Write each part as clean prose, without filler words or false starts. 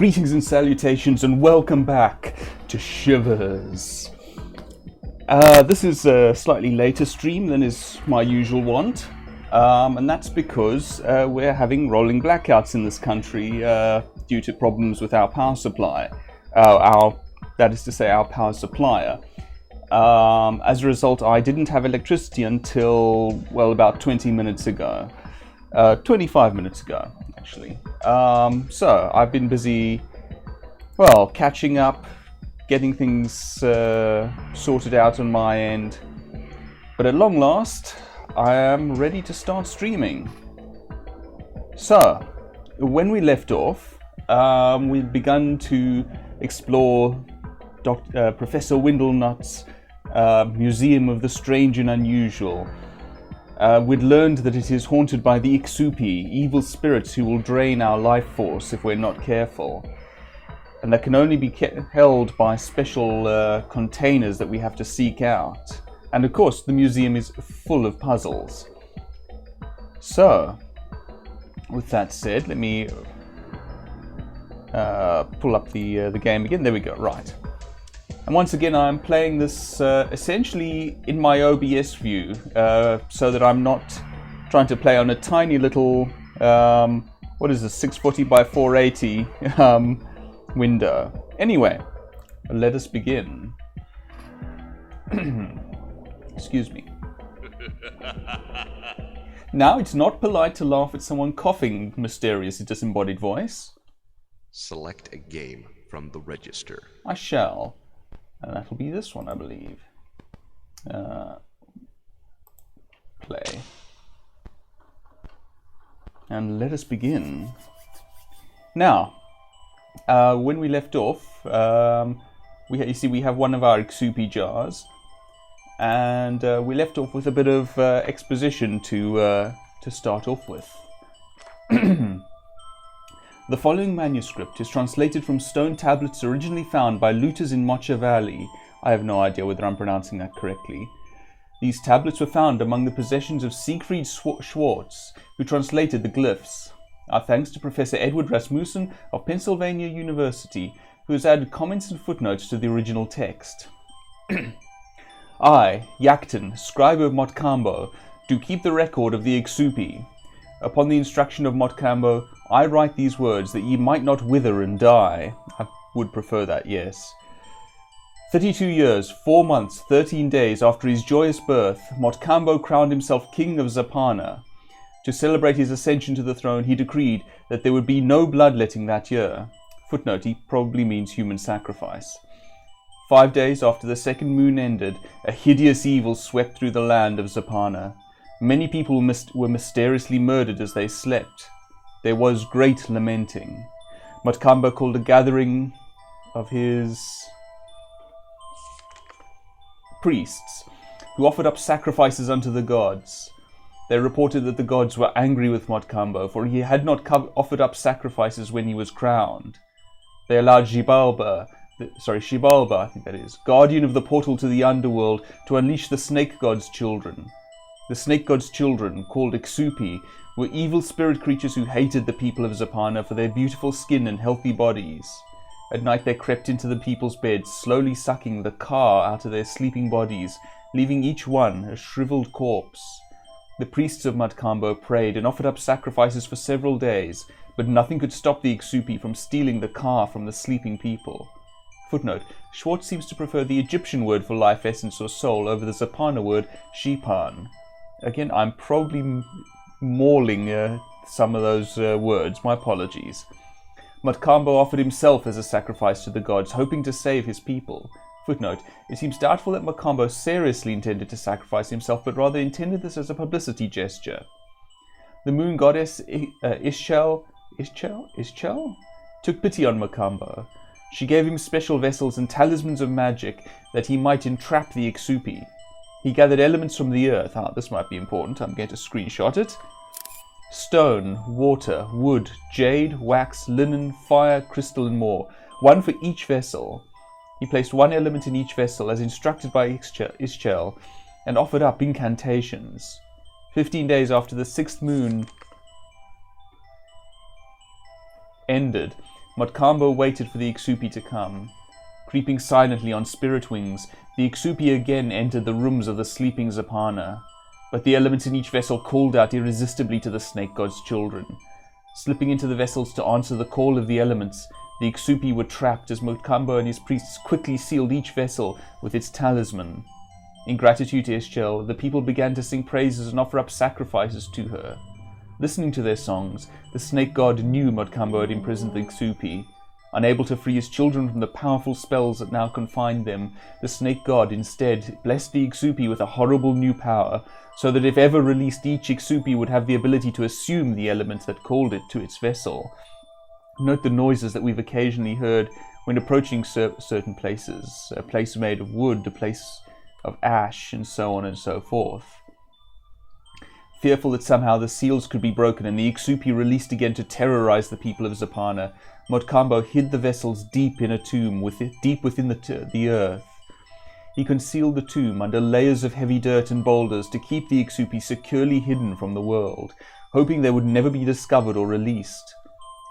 Greetings and salutations and welcome back to Shivers. This is a slightly later stream than is my usual wont, and that's because we're having rolling blackouts in this country due to problems with our power supply, that is to say our power supplier. As a result, I didn't have electricity until, well, about 20 minutes ago. 25 minutes ago, actually. So, I've been busy, well, catching up, getting things sorted out on my end. But at long last, I am ready to start streaming. So, when we left off, we'd begun to explore Professor Windlenut's Museum of the Strange and Unusual. We'd learned that it is haunted by the Ixupi, evil spirits who will drain our life force if we're not careful. And that can only be held by special containers that we have to seek out. And of course, the museum is full of puzzles. So, with that said, let me pull up the game again. There we go, right. And once again, I'm playing this essentially in my OBS view, so that I'm not trying to play on a tiny little, what is this, 640 by 480 window. Anyway, let us begin. Excuse me. Now, it's not polite to laugh at someone coughing mysterious disembodied voice. Select a game from the register. I shall. And that'll be this one, I believe. Play. And let us begin. Now, when we left off, you see we have one of our Exupe jars, and we left off with a bit of exposition to start off with. The following manuscript is translated from stone tablets originally found by looters in Mocha Valley. I have no idea whether I'm pronouncing that correctly. These tablets were found among the possessions of Siegfried Schwartz, who translated the glyphs. Our thanks to Professor Edward Rasmussen of Pennsylvania University, who has added comments and footnotes to the original text. I, Yakton, scribe of Motkambo, do keep the record of the Exupe. Upon the instruction of Motkambo, I write these words that ye might not wither and die. I would prefer that, yes. 32 years, 4 months, 13 days after his joyous birth, Motkambo crowned himself king of Zapana. To celebrate his ascension to the throne, he decreed that there would be no bloodletting that year. Footnote, he probably means human sacrifice. 5 days after the second moon ended, a hideous evil swept through the land of Zapana. Many people were mysteriously murdered as they slept. There was great lamenting. Motkambo called a gathering of his priests, who offered up sacrifices unto the gods. They reported that the gods were angry with Motkambo, for he had not offered up sacrifices when he was crowned. They allowed Xibalba, I think that is, guardian of the portal to the underworld, to unleash the snake god's children. The snake god's children, called Exupe, were evil spirit creatures who hated the people of Zapana for their beautiful skin and healthy bodies. At night they crept into the people's beds, slowly sucking the ka out of their sleeping bodies, leaving each one a shriveled corpse. The priests of Motkambo prayed and offered up sacrifices for several days, but nothing could stop the Exupe from stealing the ka from the sleeping people. Footnote, Schwartz seems to prefer the Egyptian word for life essence or soul over the Zapana word shipan. Again, I'm probably mauling some of those words. My apologies. Motkambo offered himself as a sacrifice to the gods, hoping to save his people. Footnote, it seems doubtful that Motkambo seriously intended to sacrifice himself, but rather intended this as a publicity gesture. The moon goddess Ischel took pity on Motkambo. She gave him special vessels and talismans of magic that he might entrap the Exupe. He gathered elements from the earth. This might be important. I'm going to screenshot it. Stone, water, wood, jade, wax, linen, fire, crystal, and more. One for each vessel. He placed one element in each vessel as instructed by Ischel and offered up incantations. 15 days after the sixth moon ended, Montcalmo waited for the Ixupi to come. Creeping silently on spirit wings, the Exupe again entered the rooms of the sleeping Zapana. But the elements in each vessel called out irresistibly to the snake god's children. Slipping into the vessels to answer the call of the elements, the Exupe were trapped as Montcalmo and his priests quickly sealed each vessel with its talisman. In gratitude to Ischel, the people began to sing praises and offer up sacrifices to her. Listening to their songs, the snake god knew Montcalmo had imprisoned the Exupe. Unable to free his children from the powerful spells that now confined them, the snake god instead blessed the Exupe with a horrible new power, so that if ever released, each Exupe would have the ability to assume the element that called it to its vessel. Note the noises that we've occasionally heard when approaching certain places. A place made of wood, a place of ash, and so on and so forth. Fearful that somehow the seals could be broken and the Exupe released again to terrorize the people of Zapana, Montcalmo hid the vessels deep in a tomb, deep within the earth. He concealed the tomb under layers of heavy dirt and boulders to keep the Exupe securely hidden from the world, hoping they would never be discovered or released.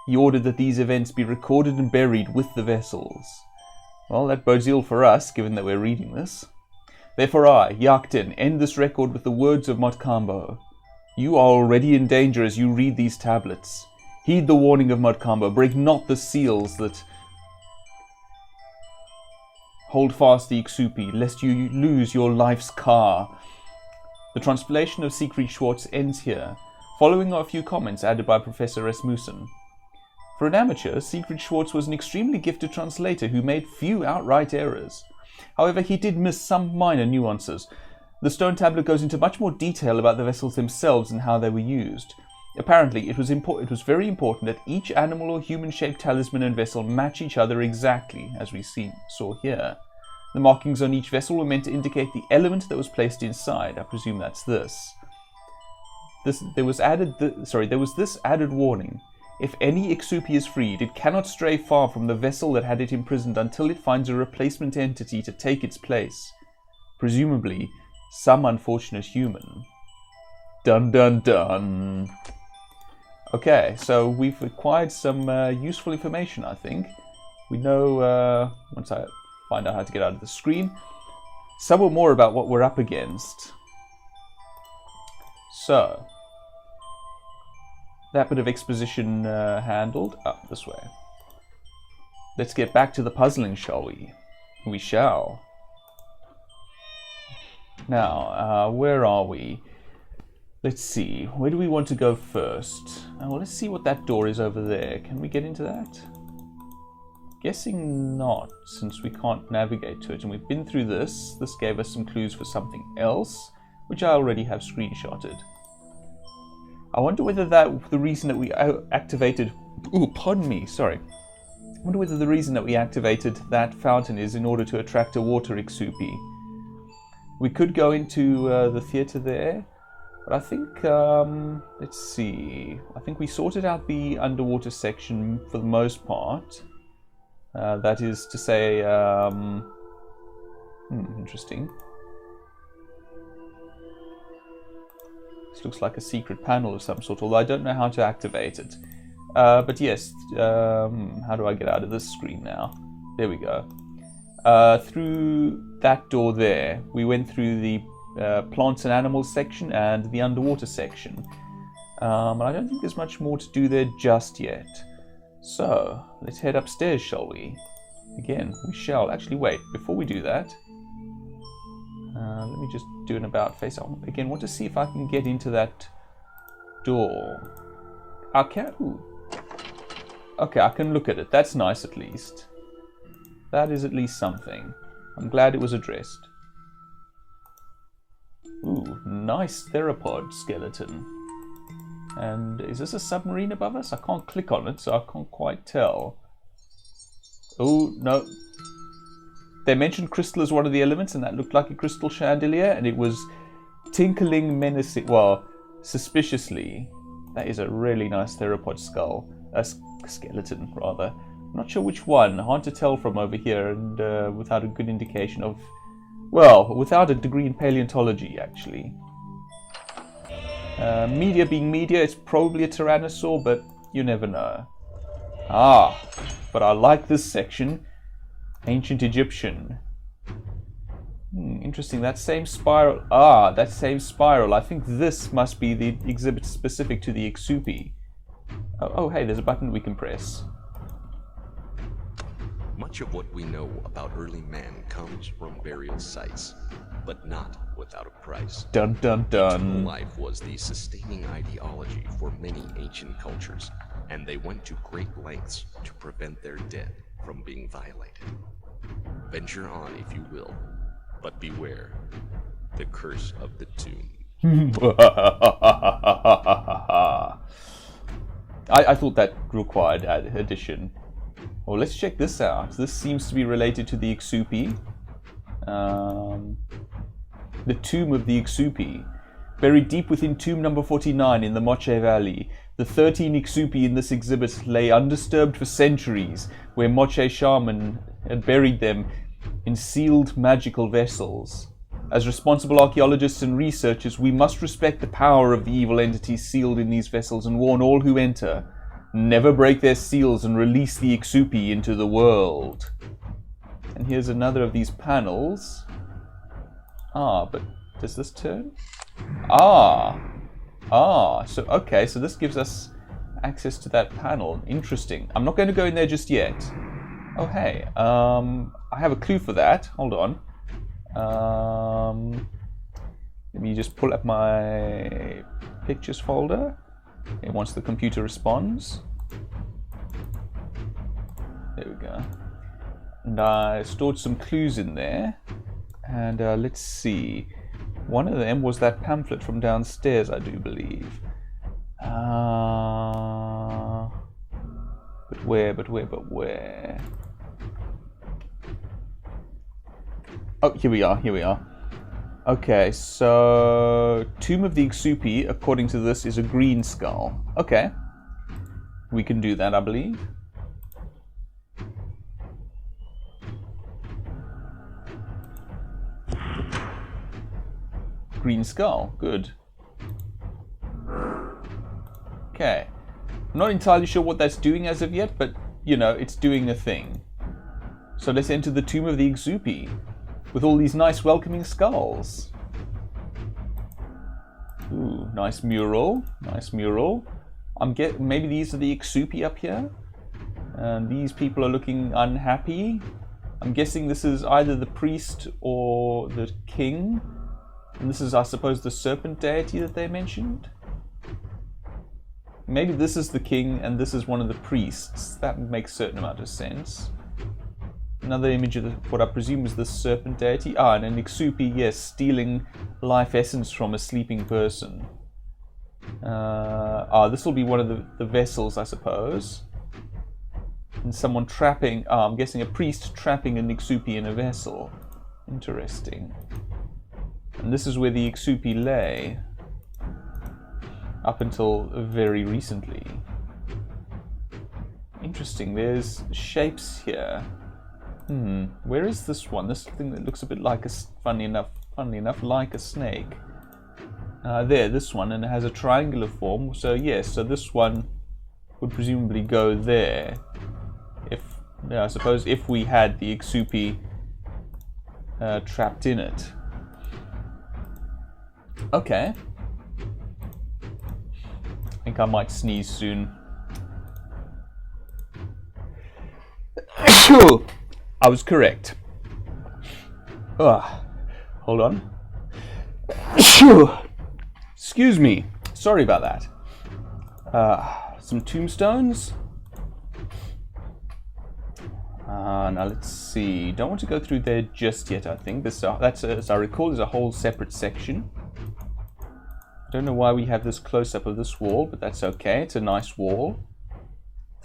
He ordered that these events be recorded and buried with the vessels. Well, that bodes ill for us, given that we're reading this. Therefore I, Yakten, end this record with the words of Montcalmo. You are already in danger as you read these tablets. Heed the warning of Montcalmo. Break not the seals that hold fast the Exupe, lest you lose your life's car. The translation of Siegfried Schwartz ends here, following are a few comments added by Professor Rasmussen. For an amateur, Siegfried Schwartz was an extremely gifted translator who made few outright errors. However, he did miss some minor nuances. The stone tablet goes into much more detail about the vessels themselves and how they were used. Apparently, it was very important that each animal or human-shaped talisman and vessel match each other exactly, as we saw here. The markings on each vessel were meant to indicate the element that was placed inside. I presume that's this. There was this added warning. If any Exupe is freed, it cannot stray far from the vessel that had it imprisoned until it finds a replacement entity to take its place. Presumably, some unfortunate human. Dun dun dun. Okay, so we've acquired some useful information, I think. We know, once I find out how to get out of the screen, somewhat more about what we're up against. So, that bit of exposition handled. Up this way. Let's get back to the puzzling, shall we? We shall. Now, where are we? Let's see. Where do we want to go first? Well, let's see what that door is over there. Can we get into that? Guessing not, since we can't navigate to it. And we've been through this. This gave us some clues for something else, which I already have screenshotted. I wonder whether the reason that we activated... Ooh, pardon me, sorry. I wonder whether the reason that we activated that fountain is in order to attract a water Exupe. We could go into the theatre there, but I think, let's see. I think we sorted out the underwater section for the most part. That is to say, interesting. This looks like a secret panel of some sort, although I don't know how to activate it. But yes, how do I get out of this screen now? There we go. Through that door there, we went through the plants and animals section and the underwater section. And I don't think there's much more to do there just yet. So, let's head upstairs, shall we? Again, we shall. Actually, wait, before we do that, let me just do an about face. I again want to see if I can get into that door. I can't. Ooh. Okay, I can look at it. That's nice, at least. That is at least something. I'm glad it was addressed. Ooh, nice theropod skeleton. And is this a submarine above us? I can't click on it, so I can't quite tell. Oh, no. They mentioned crystal as one of the elements, and that looked like a crystal chandelier, and it was tinkling menacing, well, suspiciously. That is a really nice theropod skull. A skeleton, rather. I'm not sure which one. Hard to tell from over here, and without a good indication of... Well, without a degree in paleontology, actually. Media being media, it's probably a tyrannosaur, but you never know. Ah, but I like this section. Ancient Egyptian. Interesting, that same spiral. Ah, that same spiral. I think this must be the exhibit specific to the Ixupi. Oh, hey, there's a button we can press. Much of what we know about early man comes from burial sites, but not without a price. Dun dun dun. Eternal life was the sustaining ideology for many ancient cultures, and they went to great lengths to prevent their dead from being violated. Venture on if you will, but beware the curse of the tomb. I thought that required addition. Well, let's check this out. This seems to be related to the Exupe. The tomb of the Exupe. Buried deep within tomb number 49 in the Moche Valley, the 13 Exupe in this exhibit lay undisturbed for centuries, where Moche Shaman had buried them in sealed magical vessels. As responsible archaeologists and researchers, we must respect the power of the evil entities sealed in these vessels and warn all who enter. Never break their seals and release the Exupe into the world. And here's another of these panels. Ah, but does this turn? So okay, so this gives us access to that panel. Interesting. I'm not going to go in there just yet. Oh, hey, I have a clue for that. Hold on. Let me just pull up my pictures folder. Okay, once the computer responds. There we go. And I stored some clues in there. And let's see. One of them was that pamphlet from downstairs, I do believe. But where? Oh, here we are. Okay, so Tomb of the Exupe, according to this, is a green skull. Okay. We can do that, I believe. Green skull, good. Okay. I'm not entirely sure what that's doing as of yet, but, you know, it's doing a thing. So let's enter the Tomb of the Exupe, with all these nice welcoming skulls. Ooh, nice mural. Maybe these are the Exupe up here? And these people are looking unhappy. I'm guessing this is either the priest or the king. And this is, I suppose, the Serpent Deity that they mentioned? Maybe this is the king and this is one of the priests. That makes a certain amount of sense. Another image of what I presume is the Serpent Deity. And an Exupe, yes, stealing life essence from a sleeping person. This will be one of the vessels, I suppose. And someone trapping, I'm guessing a priest trapping an Exupe in a vessel. Interesting. And this is where the Exupe lay. Up until very recently. Interesting, there's shapes here. Where is this one? This thing that looks a bit like funny enough, like a snake. There, this one, and it has a triangular form. So yes, so this one would presumably go there. I suppose if we had the Exupe trapped in it. Okay. I think I might sneeze soon. I was correct. Hold on. Excuse me. Sorry about that. Some tombstones. Now let's see. Don't want to go through there just yet, I think. That's as I recall, is a whole separate section. Don't know why we have this close-up of this wall, but that's okay. It's a nice wall.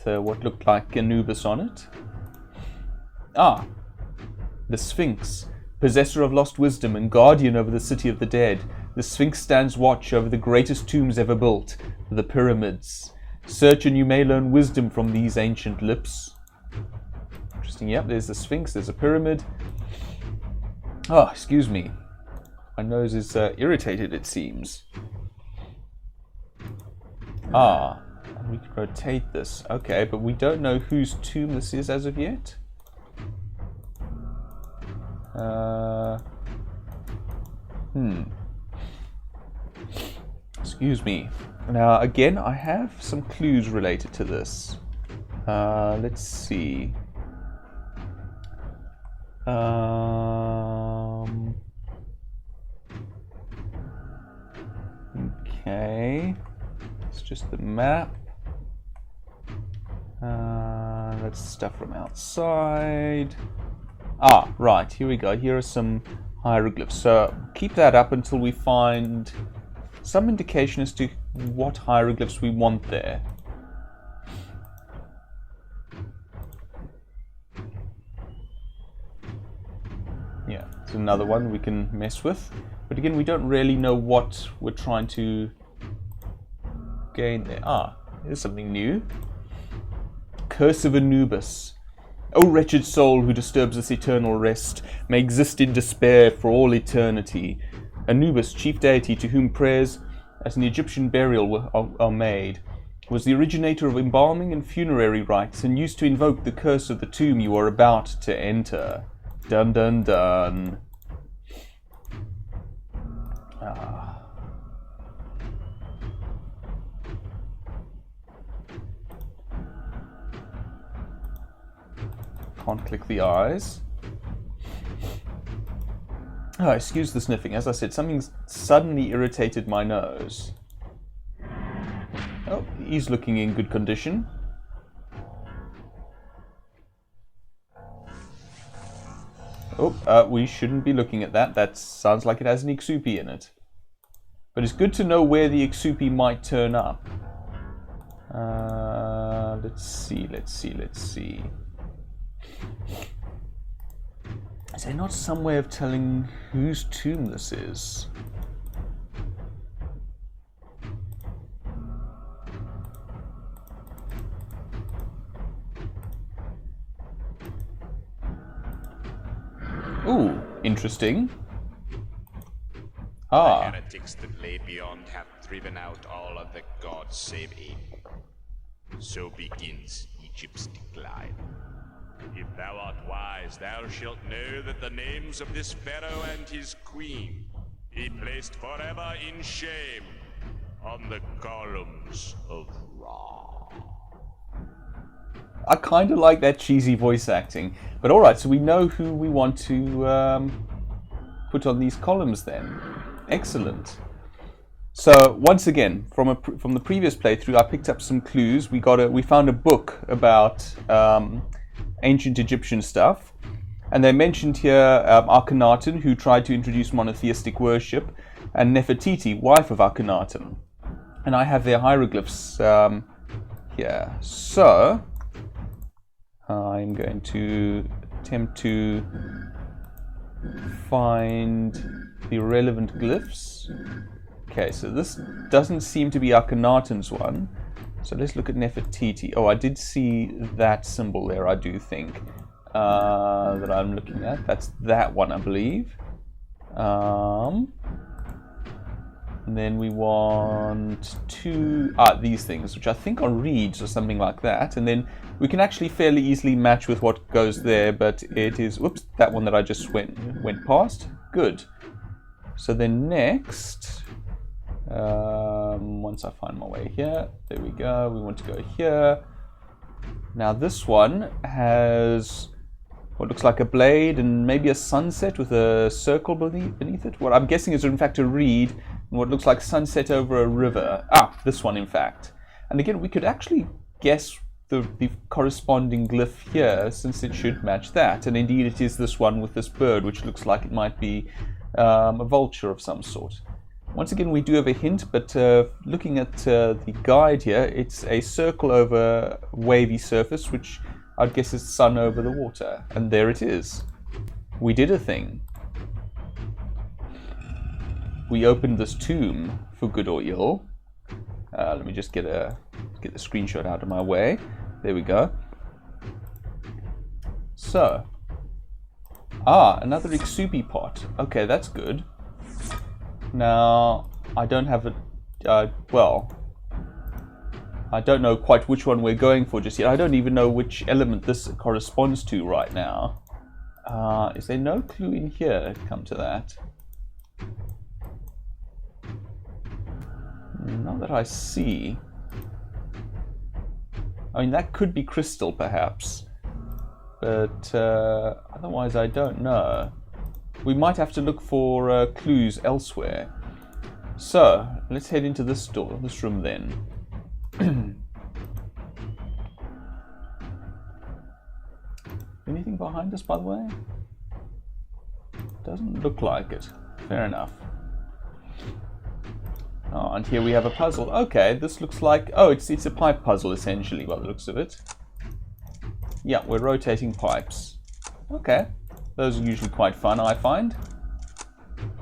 With what looked like Anubis on it. The Sphinx, possessor of lost wisdom and guardian over the city of the dead. The Sphinx stands watch over the greatest tombs ever built, the pyramids. Search and you may learn wisdom from these ancient lips. Interesting, yep, there's the Sphinx, there's a pyramid. Excuse me. My nose is irritated, it seems. We can rotate this. Okay, but we don't know whose tomb this is as of yet. Excuse me. Now, again, I have some clues related to this. Let's see. Okay. It's just the map. That's stuff from outside. Ah, right. Here we go. Here are some hieroglyphs. So keep that up until we find some indication as to what hieroglyphs we want there. Yeah, it's another one we can mess with. But again, we don't really know what we're trying to gain there. Ah, here's something new. Curse of Anubis. O wretched soul who disturbs this eternal rest, may exist in despair for all eternity. Anubis, chief deity to whom prayers as an Egyptian burial are made, was the originator of embalming and funerary rites and used to invoke the curse of the tomb you are about to enter. Dun dun dun. Can't click the eyes. Oh, excuse the sniffing. As I said, something's suddenly irritated my nose. Oh, he's looking in good condition. Oh, we shouldn't be looking at that. That sounds like it has an Ixupi in it. But it's good to know where the Exupe might turn up. Let's see. Is there not some way of telling whose tomb this is? Ooh, interesting. The heretics that lay beyond have driven out all of the gods save Ape. So begins Egypt's decline. If thou art wise, thou shalt know that the names of this pharaoh and his queen be placed forever in shame on the columns of Ra. I kind of like that cheesy voice acting. But alright, so we know who we want to put on these columns then. Excellent. So once again, from the previous playthrough, I picked up some clues. We found a book about ancient Egyptian stuff, and they mentioned here Akhenaten, who tried to introduce monotheistic worship, and Nefertiti, wife of Akhenaten. And I have their hieroglyphs here. So I'm going to attempt to find the relevant glyphs. Okay, so this doesn't seem to be Akhenaten's one. So let's look at Nefertiti. Oh, I did see that symbol there, I do think, that I'm looking at. That's that one, I believe. And then we want these things, which I think are reeds or something like that. And then we can actually fairly easily match with what goes there, but it is, whoops, that one that I just went past. Good. So then next, once I find my way here, there we go, we want to go here. Now this one has what looks like a blade and maybe a sunset with a circle beneath it. What I'm guessing is in fact a reed and what looks like sunset over a river. This one in fact. And again, we could actually guess the corresponding glyph here, since it should match that. And indeed it is this one with this bird, which looks like it might be a vulture of some sort. Once again, we do have a hint, but looking at the guide here, it's a circle over a wavy surface, which I'd guess is sun over the water. And there it is. We did a thing. We opened this tomb, for good or ill. Let me just get the screenshot out of my way. There we go. So, another Exupe pot. Okay, that's good. Now, I don't have a, I don't know quite which one we're going for just yet. I don't even know which element this corresponds to right now. Is there no clue in here? Come to that. Not that I see. I mean, that could be crystal, perhaps. But otherwise, I don't know. We might have to look for clues elsewhere. So, let's head into this door, this room then. Anything behind us, by the way? Doesn't look like it. Fair enough. Oh, and here we have a puzzle. Okay, this looks like... Oh, it's a pipe puzzle, essentially, by the looks of it. Yeah, we're rotating pipes. Okay. Those are usually quite fun, I find.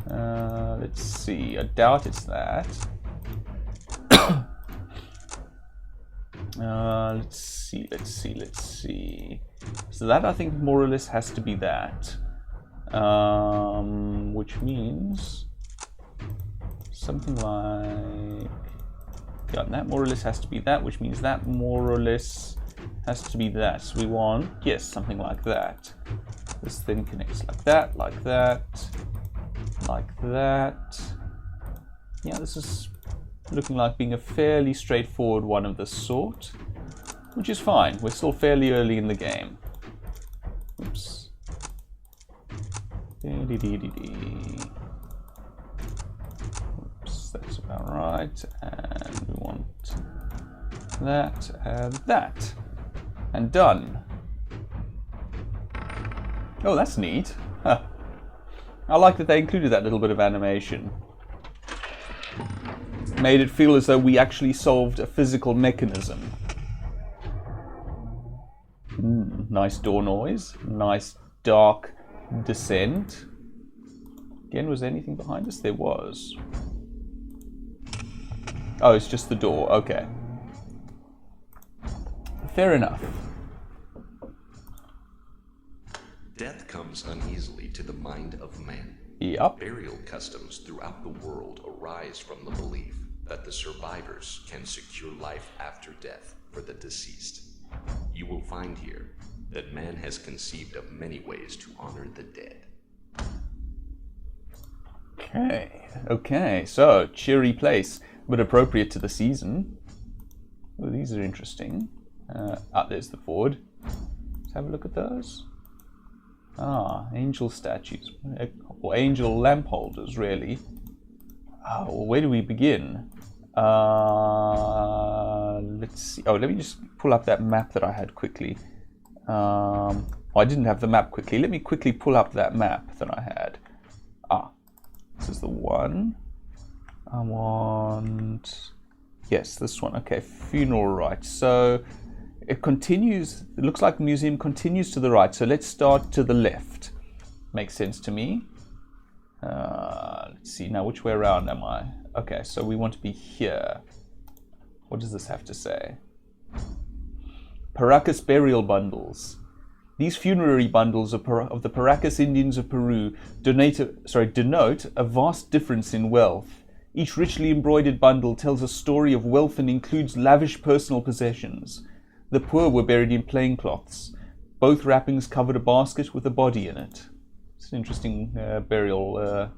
Let's see. I doubt it's that. Let's see. So that, I think, more or less has to be that. Which means... something like... Yeah, that more or less has to be that, which means that more or less has to be that. So we want, yes, something like that. This then connects like that, like that, like that. Yeah, this is looking like being a fairly straightforward one of this sort, which is fine. We're still fairly early in the game. Oops. Oops, that's about right. And we want that and that. And done. Oh, that's neat. Huh. I like that they included that little bit of animation. Made it feel as though we actually solved a physical mechanism. Nice door noise. Nice dark descent. Again, was there anything behind us? There was. Oh, it's just the door. Okay. Fair enough. Death comes uneasily to the mind of man. Yep. Burial customs throughout the world arise from the belief that the survivors can secure life after death for the deceased. You will find here that man has conceived of many ways to honor the dead. Okay, so cheery place, but appropriate to the season. Oh, these are interesting. There's the board. Let's have a look at those. Angel statues, or angel lamp holders, really. Well, where do we begin? Let's see. Oh, let me just pull up that map that I had quickly. I didn't have the map quickly. Let me quickly pull up that map that I had. This is the one. I want... Yes, this one. Okay, funeral rites. So it continues. It looks like the museum continues to the right. So let's start to the left. Makes sense to me. Let's see. Now, which way around am I? Okay, so we want to be here. What does this have to say? Parakas burial bundles. These funerary bundles of the Parakas Indians of Peru denote a vast difference in wealth. Each richly embroidered bundle tells a story of wealth and includes lavish personal possessions. The poor were buried in plain cloths. Both wrappings covered a basket with a body in it. It's an interesting burial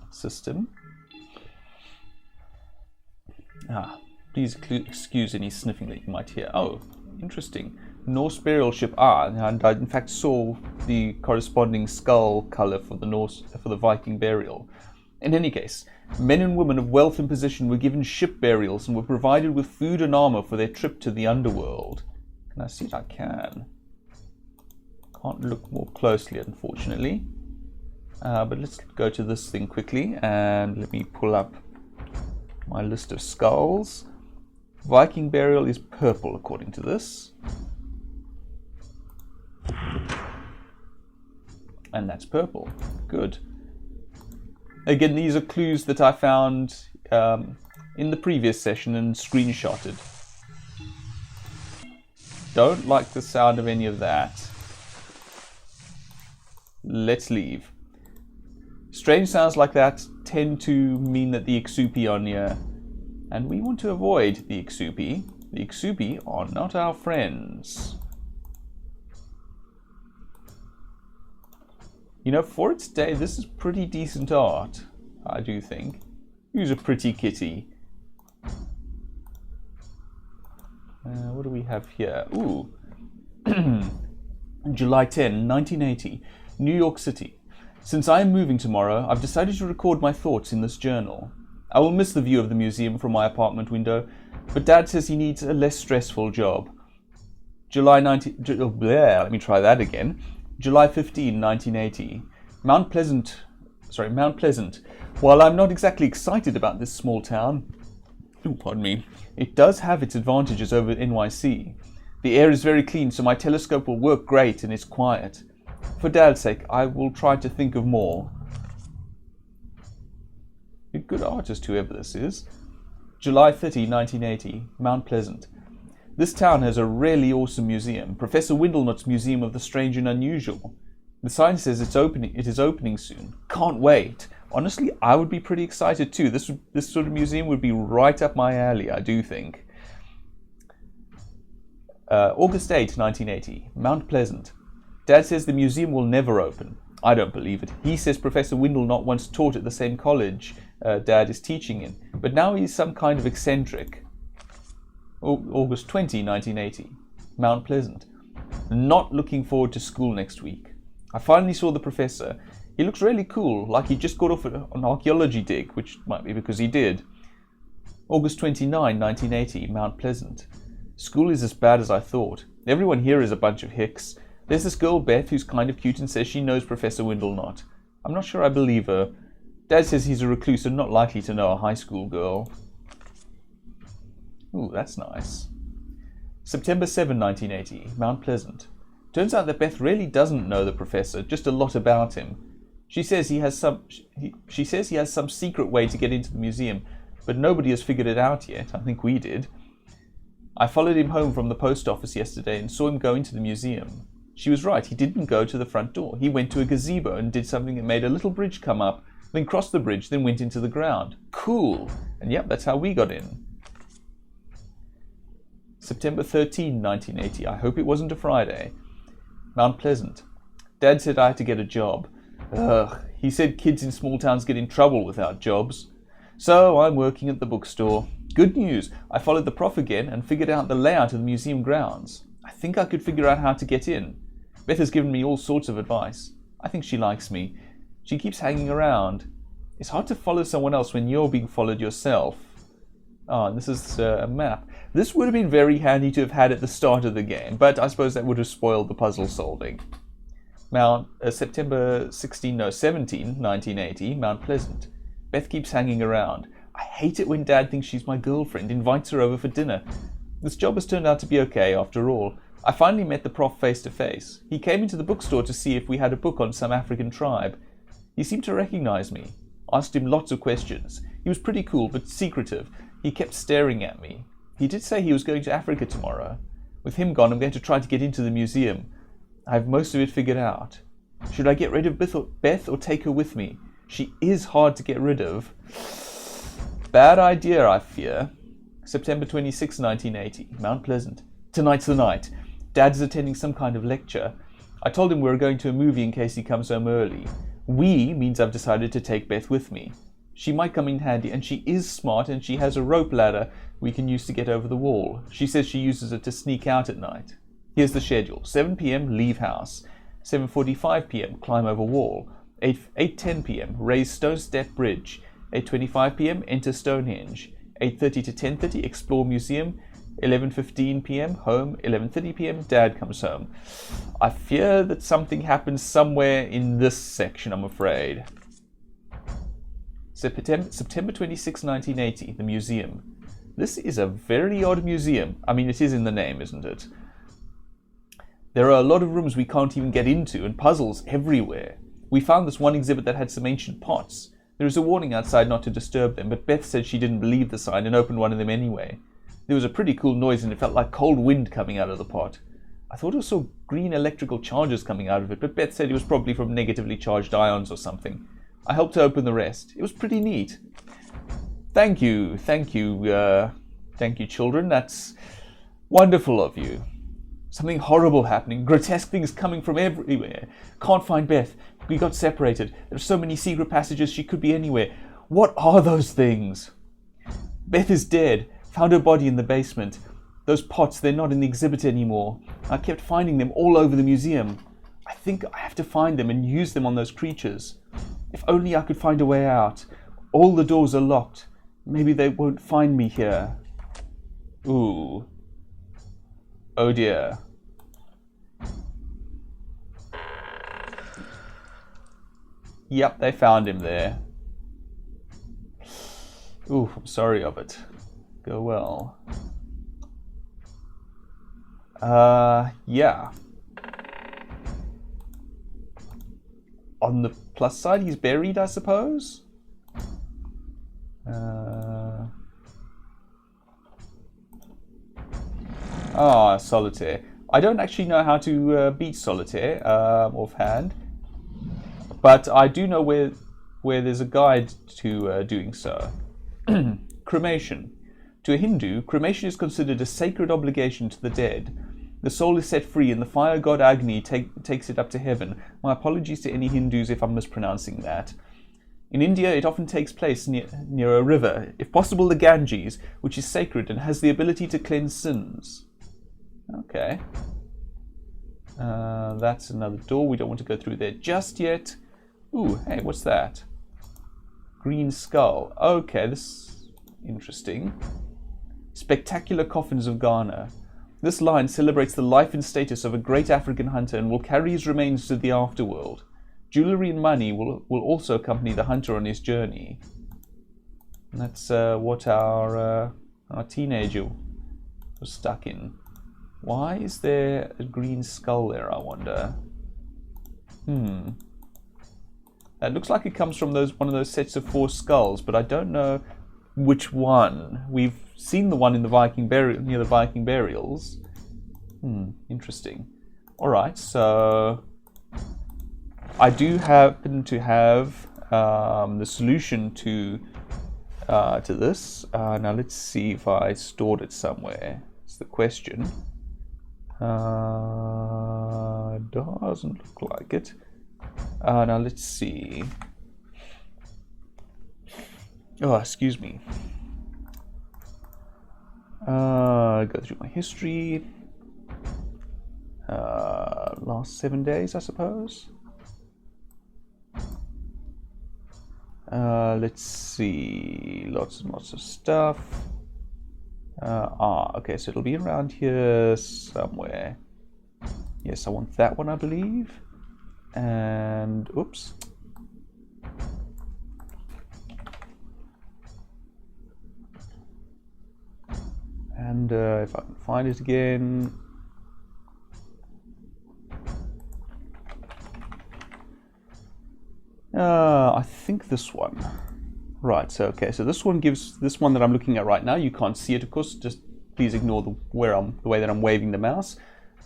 system. Please excuse any sniffing that you might hear. Oh, interesting. Norse burial ship. And I in fact saw the corresponding skull color for the Viking burial. In any case, men and women of wealth and position were given ship burials and were provided with food and armor for their trip to the underworld. Can I see it? I can. Can't look more closely, unfortunately. But let's go to this thing quickly and let me pull up my list of skulls. Viking burial is purple, according to this. And that's purple. Good. Again, these are clues that I found in the previous session and screenshotted. Don't like the sound of any of that. Let's leave. Strange sounds like that tend to mean that the Exupe are near. And we want to avoid the Ixupi. The Ixupi are not our friends. You know, for its day, this is pretty decent art, I do think. Who's a pretty kitty? What do we have here? Ooh. July 10, 1980, New York City. Since I am moving tomorrow, I've decided to record my thoughts in this journal. I will miss the view of the museum from my apartment window, but Dad says he needs a less stressful job. July 15, 1980. Mount Pleasant. While I'm not exactly excited about this small town, pardon me, it does have its advantages over NYC. The air is very clean, so my telescope will work great and it's quiet. For Dad's sake, I will try to think of more. A good artist, whoever this is. July 30, 1980, Mount Pleasant. This town has a really awesome museum, Professor Windlenot's Museum of the Strange and Unusual. The sign says it is opening soon. Can't wait. Honestly, I would be pretty excited too. This sort of museum would be right up my alley, I do think. August 8, 1980, Mount Pleasant. Dad says the museum will never open. I don't believe it. He says Professor Windlenot once taught at the same college Dad is teaching in, but now he's some kind of eccentric. August 20, 1980, Mount Pleasant. Not looking forward to school next week. I finally saw the professor. He looks really cool, like he just got off an archaeology dig, which might be because he did. August 29, 1980, Mount Pleasant. School is as bad as I thought. Everyone here is a bunch of hicks. There's this girl, Beth, who's kind of cute and says she knows Professor Windlenot. I'm not sure I believe her. Dad says he's a recluse and not likely to know a high school girl. Ooh, that's nice. September 7, 1980, Mount Pleasant. Turns out that Beth really doesn't know the professor, just a lot about him. She says he has some secret way to get into the museum, but nobody has figured it out yet. I think we did. I followed him home from the post office yesterday and saw him go into the museum. She was right, he didn't go to the front door. He went to a gazebo and did something that made a little bridge come up, then crossed the bridge, then went into the ground. Cool! And yep, that's how we got in. September 13, 1980. I hope it wasn't a Friday. Mount Pleasant. Dad said I had to get a job. Ugh, he said kids in small towns get in trouble without jobs. So I'm working at the bookstore. Good news, I followed the prof again and figured out the layout of the museum grounds. I think I could figure out how to get in. Beth has given me all sorts of advice. I think she likes me. She keeps hanging around. It's hard to follow someone else when you're being followed yourself. Oh, and this is a map. This would have been very handy to have had at the start of the game, but I suppose that would have spoiled the puzzle solving. September 17, 1980, Mount Pleasant. Beth keeps hanging around. I hate it when Dad thinks she's my girlfriend, invites her over for dinner. This job has turned out to be okay after all. I finally met the prof face to face. He came into the bookstore to see if we had a book on some African tribe. He seemed to recognize me. Asked him lots of questions. He was pretty cool, but secretive. He kept staring at me. He did say he was going to Africa tomorrow. With him gone, I'm going to try to get into the museum. I have most of it figured out. Should I get rid of Beth or take her with me? She is hard to get rid of. Bad idea, I fear. September 26, 1980, Mount Pleasant. Tonight's the night. Dad is attending some kind of lecture. I told him we were going to a movie in case he comes home early. We means I've decided to take Beth with me. She might come in handy, and she is smart, and she has a rope ladder we can use to get over the wall. She says she uses it to sneak out at night. Here's the schedule. 7 p.m, leave house. 7:45 p.m, climb over wall. 8:10 p.m, raise stone step bridge. 8:25 p.m, enter Stonehenge. 8:30 to 10:30, explore museum. 11:15 p.m, home. 11:30 p.m, Dad comes home. I fear that something happens somewhere in this section, I'm afraid. September 26, 1980, the museum. This is a very odd museum. I mean, it is in the name, isn't it? There are a lot of rooms we can't even get into, and puzzles everywhere. We found this one exhibit that had some ancient pots. There is a warning outside not to disturb them, but Beth said she didn't believe the sign and opened one of them anyway. There was a pretty cool noise and it felt like cold wind coming out of the pot. I thought I saw green electrical charges coming out of it, but Beth said it was probably from negatively charged ions or something. I helped her open the rest. It was pretty neat. Thank you, children. That's wonderful of you. Something horrible happening. Grotesque things coming from everywhere. Can't find Beth. We got separated. There are so many secret passages. She could be anywhere. What are those things? Beth is dead. Found her body in the basement. Those pots, they're not in the exhibit anymore. I kept finding them all over the museum. I think I have to find them and use them on those creatures. If only I could find a way out. All the doors are locked. Maybe they won't find me here. Ooh. Oh dear. Yep, they found him there. Ooh, I'm sorry of it. Go well. Yeah. On the plus side, he's buried, I suppose? Solitaire. I don't actually know how to beat Solitaire offhand, but I do know where there's a guide to doing so. Cremation. To a Hindu, cremation is considered a sacred obligation to the dead. The soul is set free and the fire god Agni takes it up to heaven. My apologies to any Hindus if I'm mispronouncing that. In India, it often takes place near a river, if possible the Ganges, which is sacred and has the ability to cleanse sins. Okay. That's another door. We don't want to go through there just yet. Ooh, hey, what's that? Green skull. Okay, this is interesting. Spectacular coffins of Ghana. This line celebrates the life and status of a great African hunter and will carry his remains to the afterworld. Jewelry and money will also accompany the hunter on his journey. And that's what our teenager was stuck in. Why is there a green skull there, I wonder? It looks like it comes from one of those sets of 4 skulls, but I don't know which one. We've seen the one in the near the Viking burials. Interesting. Alright, so I do happen to have the solution to this. Now let's see if I stored it somewhere. It's the question. Doesn't look like it. Now let's see. Oh, excuse me. Go through my history. Last 7 days, I suppose. Let's see. Lots and lots of stuff. Okay, so it'll be around here somewhere. Yes, I want that one, I believe. And, oops. And if I can find it again. I think this one. Right, so okay, so this one that I'm looking at right now, you can't see it, of course, just please ignore the way that I'm waving the mouse.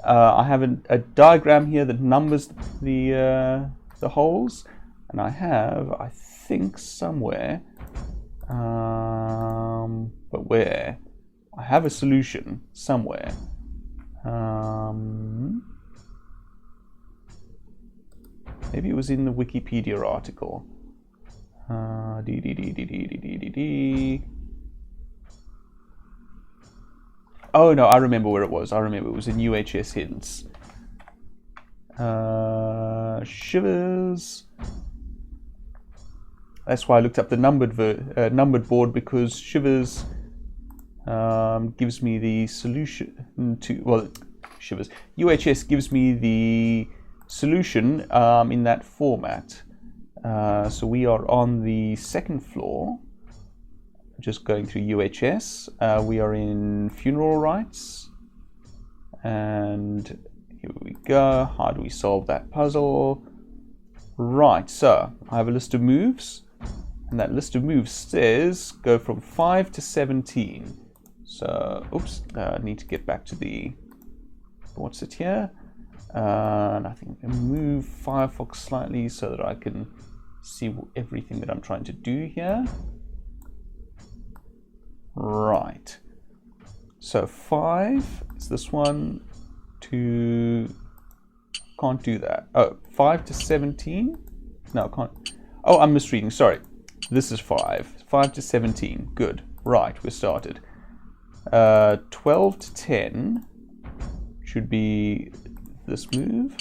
I have a diagram here that numbers the holes, and I have, I think, somewhere, but where? I have a solution somewhere. Maybe it was in the Wikipedia article. Oh no, I remember where it was. I remember it was in UHS Hints. Shivers. That's why I looked up the numbered board, because Shivers gives me the solution to, well, Shivers. UHS gives me the solution in that format. So we are on the 2nd floor, just going through UHS. We are in funeral rites, and here we go. How do we solve that puzzle? Right, so I have a list of moves, and that list of moves says go from 5 to 17. So, oops, I need to get back to what's it here? And I think I can move Firefox slightly so that I can see everything that I'm trying to do here. Right. So 5 is this one. 2. Can't do that. Oh, 5 to 17? No, can't. Oh, I'm misreading. Sorry. This is 5. 5 to 17. Good. Right, we're started. 12 to 10 should be this move.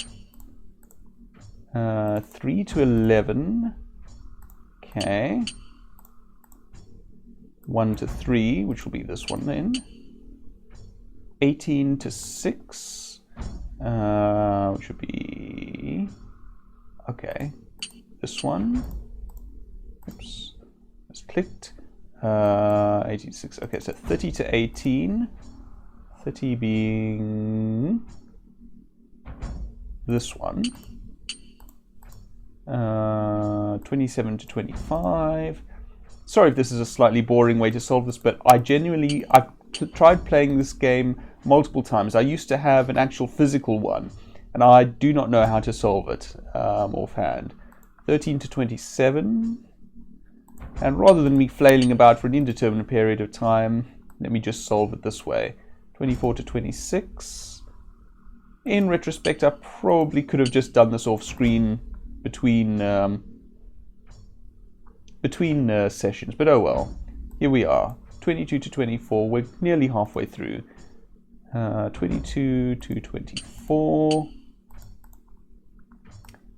3 to 11. Okay. 1 to 3, which will be this one then. 18 to 6. Which would be... Okay. This one. Oops. It's clicked. 18 to 6. Okay, so 30 to 18. 30 being... this one. 27 to 25. Sorry if this is a slightly boring way to solve this, but I've tried playing this game multiple times. I used to have an actual physical one, and I do not know how to solve it offhand. 13 to 27. And rather than me flailing about for an indeterminate period of time, let me just solve it this way. 24 to 26. In retrospect, I probably could have just done this off screen between sessions, but oh well. Here we are. 22 to 24. We're nearly halfway through. 22 to 24.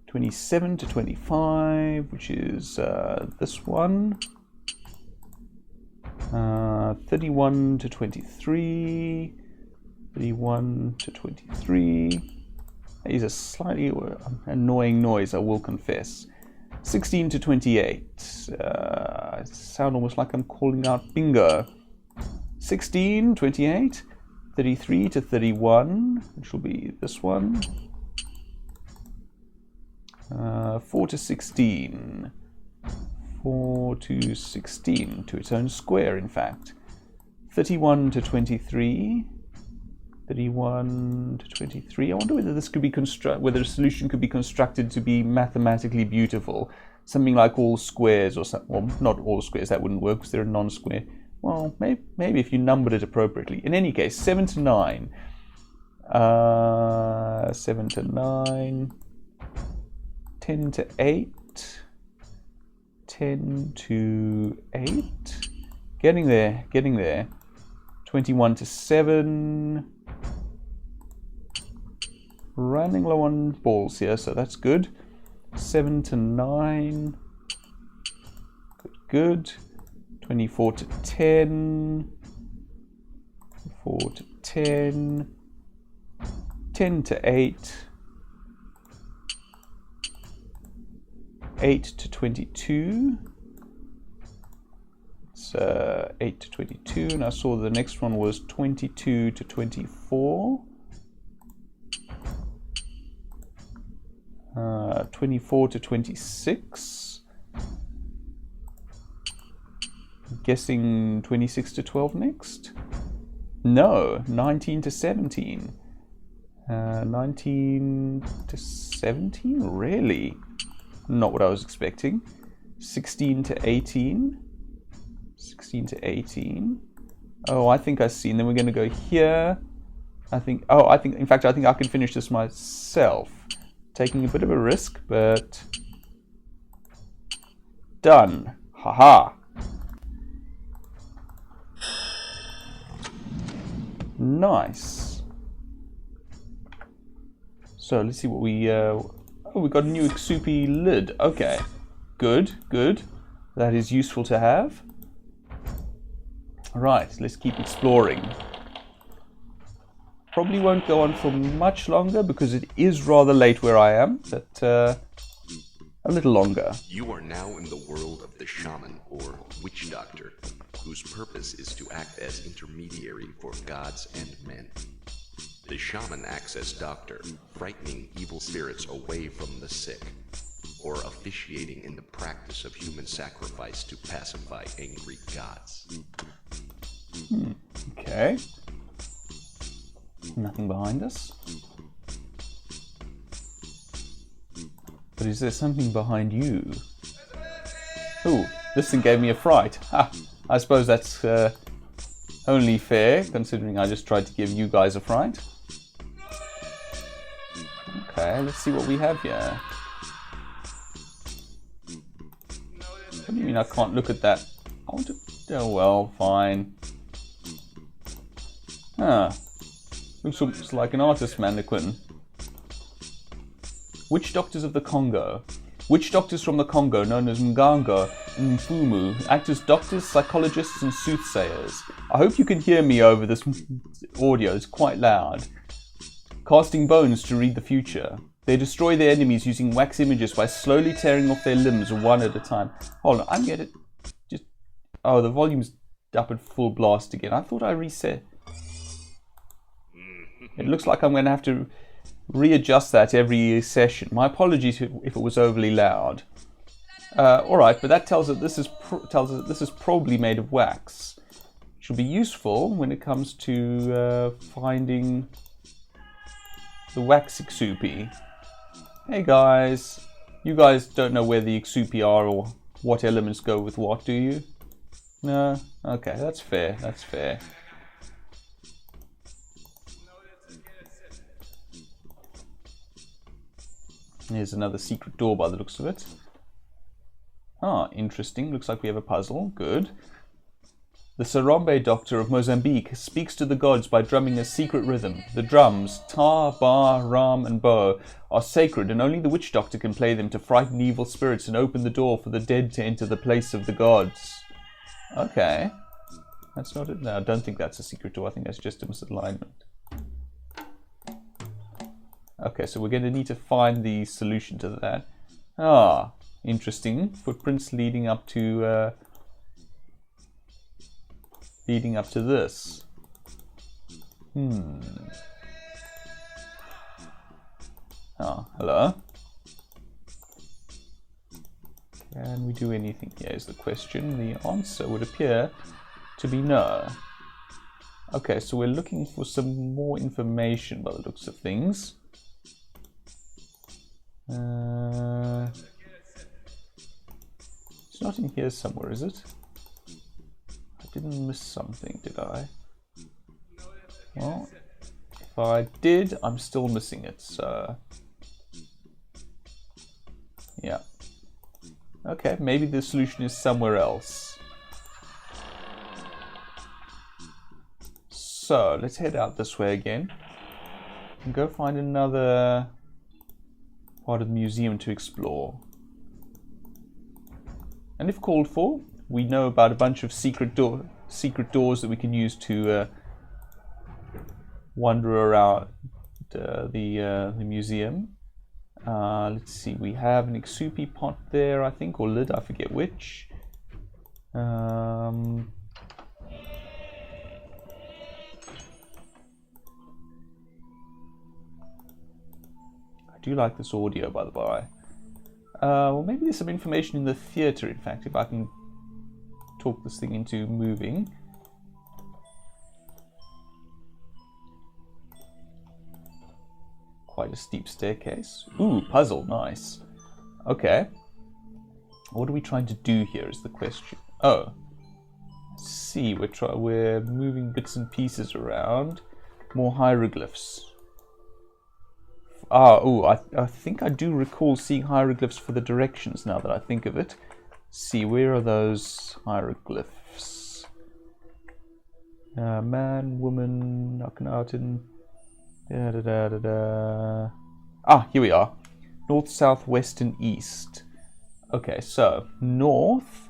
27 to 25, which is this one. 31 to 23. 31 to 23. That is a slightly annoying noise, I will confess. 16 to 28. Sound almost like I'm calling out bingo. 16, 28. 33 to 31, which will be this one. 4 to 16. 4 to 16, to its own square, in fact. 31 to 23. 31 to 23. I wonder whether this could be whether a solution could be constructed to be mathematically beautiful. Something like all squares, or something. Well, not all squares. That wouldn't work because they're a non-square. Well, maybe if you numbered it appropriately. In any case, 7 to 9. 7 to 9. 10 to 8. 10 to 8. Getting there, getting there. 21 to 7. Running low on balls here, so that's good. 7 to 9. Good, good. 24 to 10. 4 to 10. 10 to 8. 8 to 22. It's 8 to 22, and I saw the next one was 22 to 24. 24 to 26. I'm guessing 26 to 12 next? No, 19 to 17. 19 to 17? Really? Not what I was expecting. 16 to 18. 16 to 18. Oh, I think I've seen. Then we're going to go here. I think I think I can finish this myself. Taking a bit of a risk, but done. Haha. Nice. So let's see what we. Oh, we got a new Exupe lid. Okay, good, good. That is useful to have. Right, let's keep exploring. Probably won't go on for much longer because it is rather late where I am, but a little longer. You are now in the world of the Shaman, or Witch Doctor, whose purpose is to act as intermediary for gods and men. The Shaman acts as doctor, frightening evil spirits away from the sick, or officiating in the practice of human sacrifice to pacify angry gods. Okay. Nothing behind us. But is there something behind you? Ooh, this thing gave me a fright. Ha! I suppose that's Only fair, considering I just tried to give you guys a fright. Okay, let's see what we have here. What do you mean I can't look at that? I want to... Oh well, fine. Huh. Looks like an artist mannequin. Witch doctors of the Congo. Witch doctors from the Congo, known as Mganga and Mfumu, act as doctors, psychologists, and soothsayers. I hope you can hear me over this audio, it's quite loud. Casting bones to read the future. They destroy their enemies using wax images by slowly tearing off their limbs one at a time. Hold on, I'm getting... Just... Oh, the volume's up at full blast again. I thought I reset. It looks like I'm going to have to readjust that every session. My apologies if it was overly loud. Alright, but that tells us this is probably made of wax. Which will be useful when it comes to finding the wax Ixupi. Hey guys, you guys don't know where the Exupe are or what elements go with what, do you? No? Okay, that's fair, that's fair. Here's another secret door by the looks of it. Ah, interesting, looks like we have a puzzle, good. The Sarambe doctor of Mozambique speaks to the gods by drumming a secret rhythm. The drums, ta, ba, ram, and bo, are sacred, and only the witch doctor can play them to frighten evil spirits and open the door for the dead to enter the place of the gods. Okay. That's not it. No, I don't think that's a secret door. I think that's just a misalignment. Okay, so we're going to need to find the solution to that. Ah, interesting. Footprints leading up to this. Ah, hello. Can we do anything here is the question. The answer would appear to be no. Okay, so we're looking for some more information by the looks of things. It's not in here somewhere, is it? I didn't miss something, did I? Well, if I did, I'm still missing it, so... Yeah. Okay, maybe the solution is somewhere else. So, let's head out this way again. And go find another part of the museum to explore. And if called for, we know about a bunch of secret doors that we can use to wander around the museum. Let's see, we have an Exupe pot there, I think, or lid, I forget which. I do like this audio, by the by. Well, maybe there's some information in the theatre, in fact, if I can talk this thing into moving. Quite a steep staircase. Ooh, puzzle, nice. Okay. What are we trying to do here is the question. Oh. Let's see, we're moving bits and pieces around. More hieroglyphs. I think I do recall seeing hieroglyphs for the directions now that I think of it. See, where are those hieroglyphs? Man, woman, Akhenaten. Ah, here we are. North, south, west, and east. Okay, so north.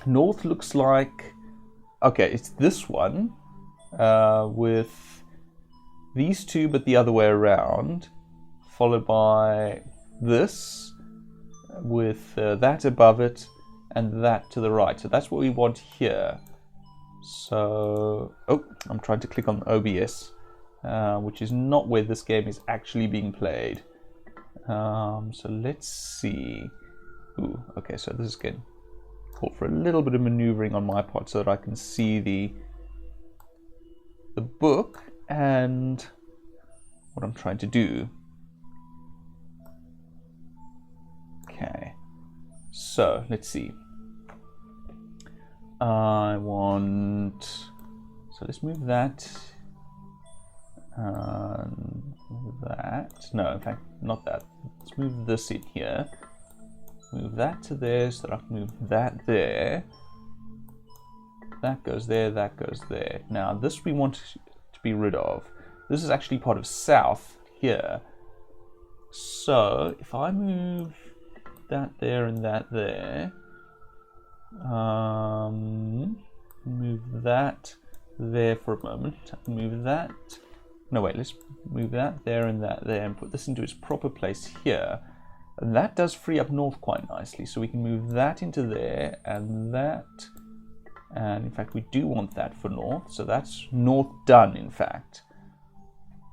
North looks like... Okay, it's this one with these two, but the other way around, followed by this with that above it and that to the right. So that's what we want here. So, oh, I'm trying to click on OBS, which is not where this game is actually being played. So let's see. Ooh, okay, so this is going to call for a little bit of maneuvering on my part so that I can see the book and what I'm trying to do. Okay, so let's see. I want... So let's move that. Move that. No, in fact, not that. Let's move this in here. Move that to there, so that I can move that there. That goes there, that goes there. Now, this we want to be rid of. This is actually part of south here. So, if I move that there and that there, move that there for a moment. Move that. No, wait, let's move that there and that there and put this into its proper place here. And that does free up north quite nicely. So we can move that into there and that. And in fact, we do want that for north. So that's north done, in fact.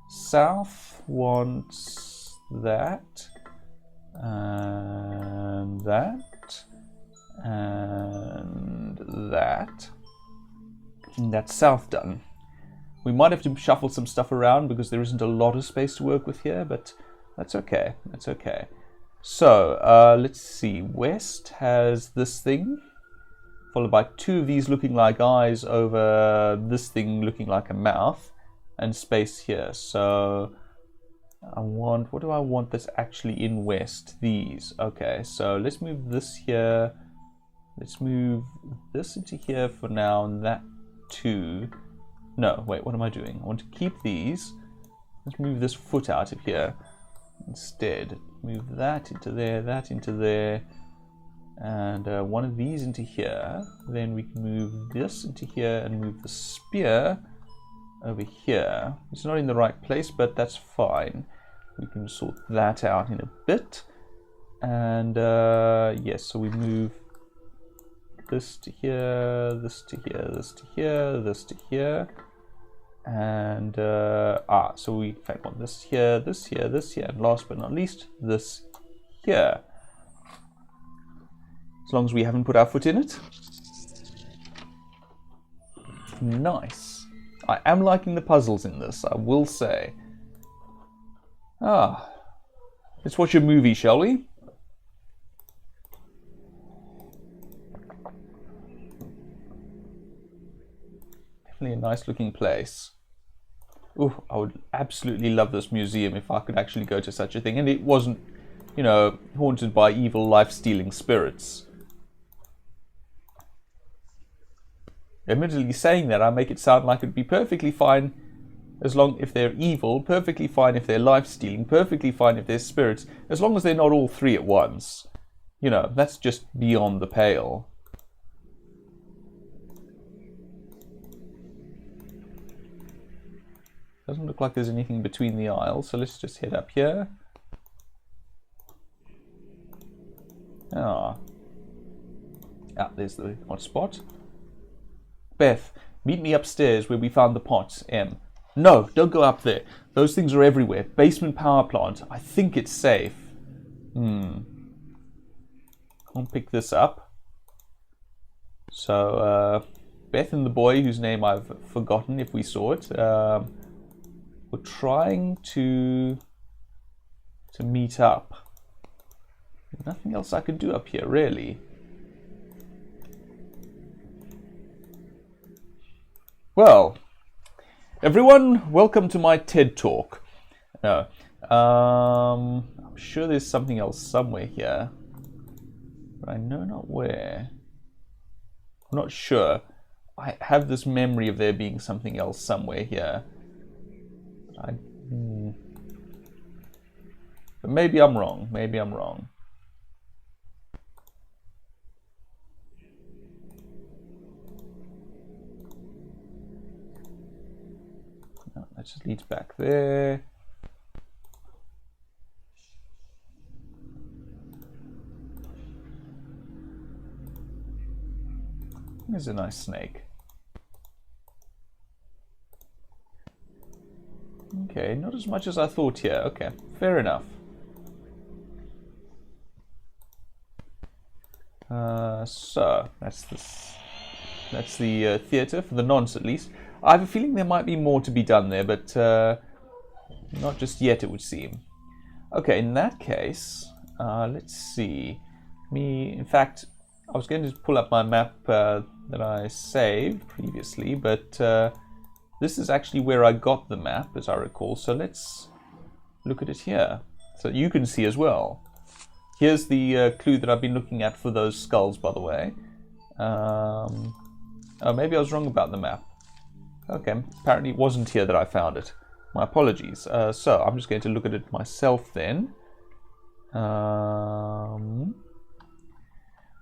South wants that. And that. And that. And that's south done. We might have to shuffle some stuff around because there isn't a lot of space to work with here, but that's okay. That's okay. So, let's see. West has this thing, followed by two of these looking like eyes over this thing looking like a mouth, and space here. So, I want... What do I want that's actually in West? These. Okay, so let's move this here. Let's move this into here for now, and that too. No, wait, what am I doing? I want to keep these. Let's move this foot out of here instead. Move that into there, and one of these into here. Then we can move this into here and move the spear over here. It's not in the right place, but that's fine. We can sort that out in a bit. And yes, so we move this to here, this to here, this to here, this to here. And so we in fact want this here, this here, this here, and last but not least, this here. As long as we haven't put our foot in it. Nice. I am liking the puzzles in this, I will say. Let's watch a movie, shall we? Definitely a nice looking place. Ooh, I would absolutely love this museum if I could actually go to such a thing. And it wasn't, you know, haunted by evil life-stealing spirits. Admittedly, saying that, I make it sound like it'd be perfectly fine as long if they're evil, perfectly fine if they're life-stealing, perfectly fine if they're spirits, as long as they're not all three at once. You know, that's just beyond the pale. Doesn't look like there's anything between the aisles, so let's just head up here. There's the hot spot. Beth, meet me upstairs where we found the pots, M. No, don't go up there. Those things are everywhere. Basement power plant. I think it's safe. Can't pick this up. So, Beth and the boy, whose name I've forgotten if we saw it, we're trying to meet up. There's nothing else I can do up here, really. Well, everyone, welcome to my TED Talk. No, I'm sure there's something else somewhere here, but I know not where. I'm not sure. I have this memory of there being something else somewhere here. But maybe I'm wrong. Maybe I'm wrong. No, that just leads back there. There's a nice snake. Okay, not as much as I thought here. Okay, fair enough. So that's the theatre for the nonce, at least. I have a feeling there might be more to be done there, but not just yet, it would seem. Okay, in that case, let's see. In fact, I was going to pull up my map that I saved previously, but this is actually where I got the map, as I recall. So let's look at it here, so you can see as well. Here's the clue that I've been looking at for those skulls, by the way. Oh, maybe I was wrong about the map. Okay, apparently it wasn't here that I found it. My apologies. So I'm just going to look at it myself then.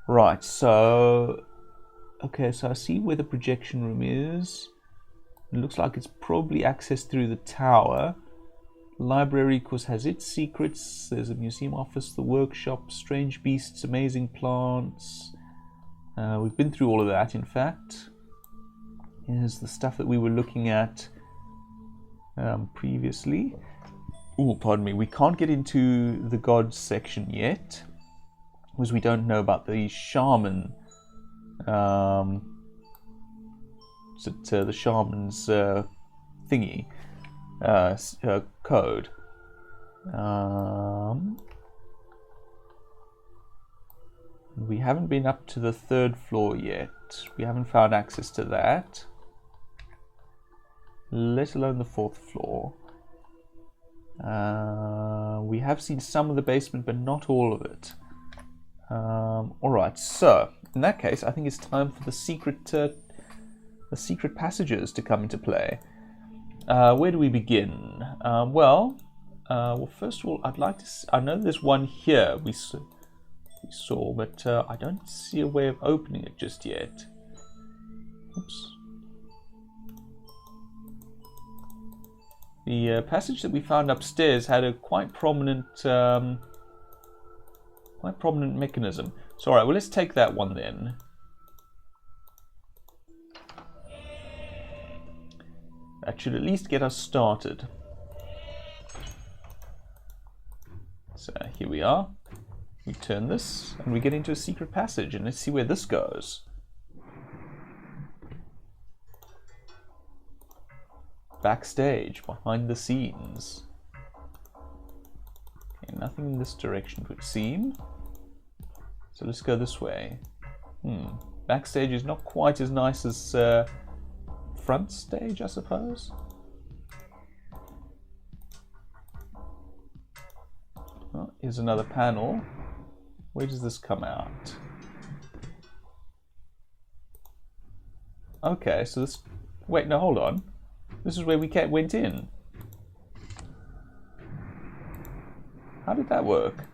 Right, so... Okay, so I see where the projection room is. It looks like it's probably accessed through the tower. Library, of course, has its secrets. There's a museum office, the workshop, strange beasts, amazing plants. We've been through all of that, in fact. Here's the stuff that we were looking at previously. Oh, pardon me. We can't get into the gods section yet, because we don't know about the Shaman. The Shaman's thingy. Code. We haven't been up to the 3rd floor yet. We haven't found access to that, let alone the 4th floor. We have seen some of the basement, but not all of it. Alright, so in that case, I think it's time for the secret passages to come into play. Where do we begin? Well, first of all, I'd like to. I know there's one here we saw, but I don't see a way of opening it just yet. Oops. The passage that we found upstairs had a quite prominent mechanism. So, all right, well, let's take that one then. That should at least get us started. So here we are. We turn this and we get into a secret passage, and let's see where this goes. Backstage, behind the scenes. Okay, nothing in this direction would seem. So let's go this way. Backstage is not quite as nice as front stage, I suppose. Oh, here's another panel. Where does this come out? Okay, so this... Wait, no, hold on. This is where we went in. How did that work?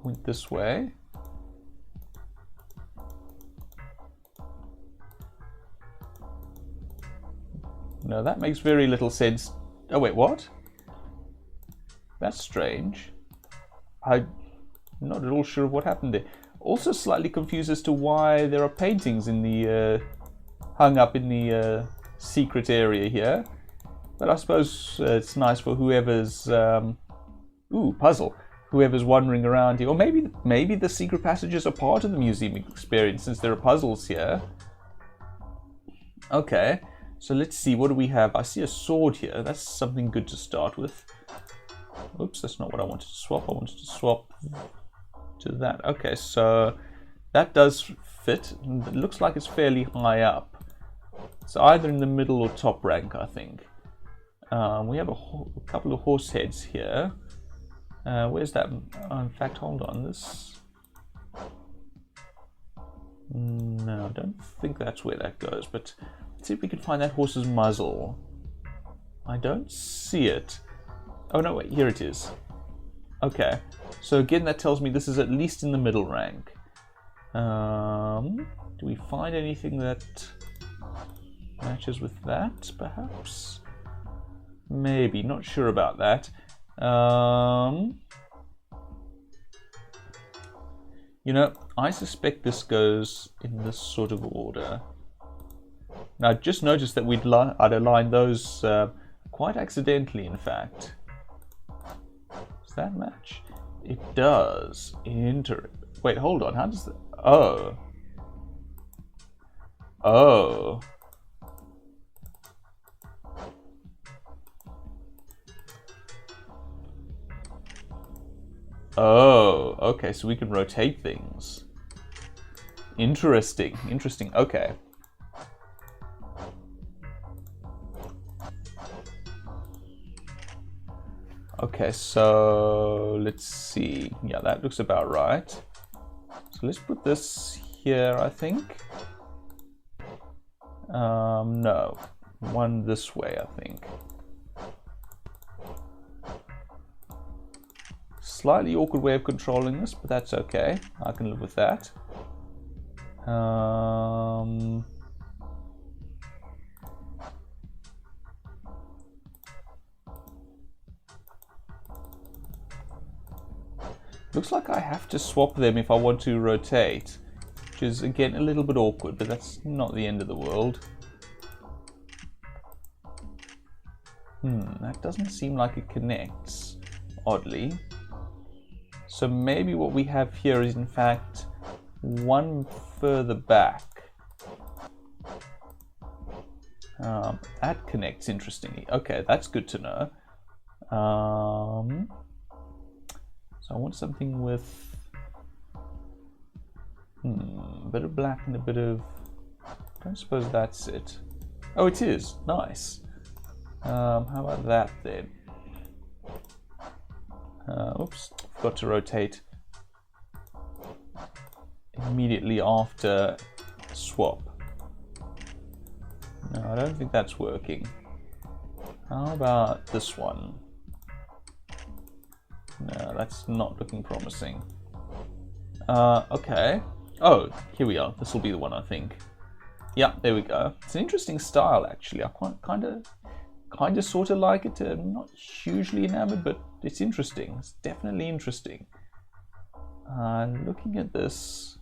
Went this way. No, that makes very little sense. Oh wait, what? That's strange. I'm not at all sure of what happened there. Also slightly confused as to why there are paintings in the hung up in the secret area here. But I suppose it's nice for whoever's puzzle. Whoever's wandering around here, or maybe the secret passages are part of the museum experience since there are puzzles here. Okay, so let's see, what do we have? I see a sword here. That's something good to start with. Oops, that's not what I wanted to swap. I wanted to swap to that. Okay, so that does fit. It looks like it's fairly high up. So either in the middle or top rank, I think. We have a couple of horse heads here. Where's that? Oh, in fact, hold on. This... No, I don't think that's where that goes, but let's see if we can find that horse's muzzle. I don't see it. Oh, no, wait, here it is. Okay, so again, that tells me this is at least in the middle rank. Do we find anything that matches with that, perhaps? Maybe, not sure about that. You know, I suspect this goes in this sort of order. Now, I just noticed that I'd aligned those quite accidentally, in fact. Does that match? It does. Wait, hold on. How does that... Oh. Oh. Oh, okay, so we can rotate things. Interesting, interesting, okay. Okay, so let's see. Yeah, that looks about right. So let's put this here, I think. No, one this way, I think. Slightly awkward way of controlling this, but that's okay. I can live with that. Looks like I have to swap them if I want to rotate, which is again a little bit awkward, but that's not the end of the world. That doesn't seem like it connects, oddly. So maybe what we have here is in fact one further back. That connects interestingly. Okay, that's good to know. So I want something with a bit of black and a bit of... I don't suppose that's it. Oh, it is. Nice. How about that then? Oops, forgot to rotate immediately after swap. No, I don't think that's working. How about this one? No, that's not looking promising. Okay. Oh, here we are. This will be the one, I think. Yeah, there we go. It's an interesting style, actually. I kind of sort of like it. I'm not hugely enamored, but it's interesting. It's definitely interesting. Looking at this,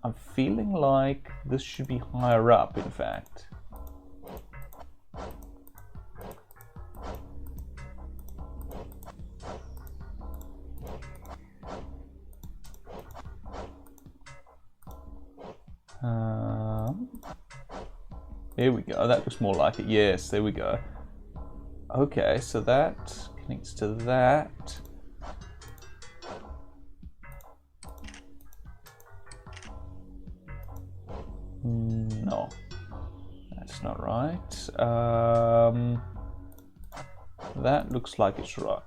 I'm feeling like this should be higher up, in fact. There we go, that looks more like it. Yes, there we go. Okay, so that connects to that. No, that's not right. That looks like it's right.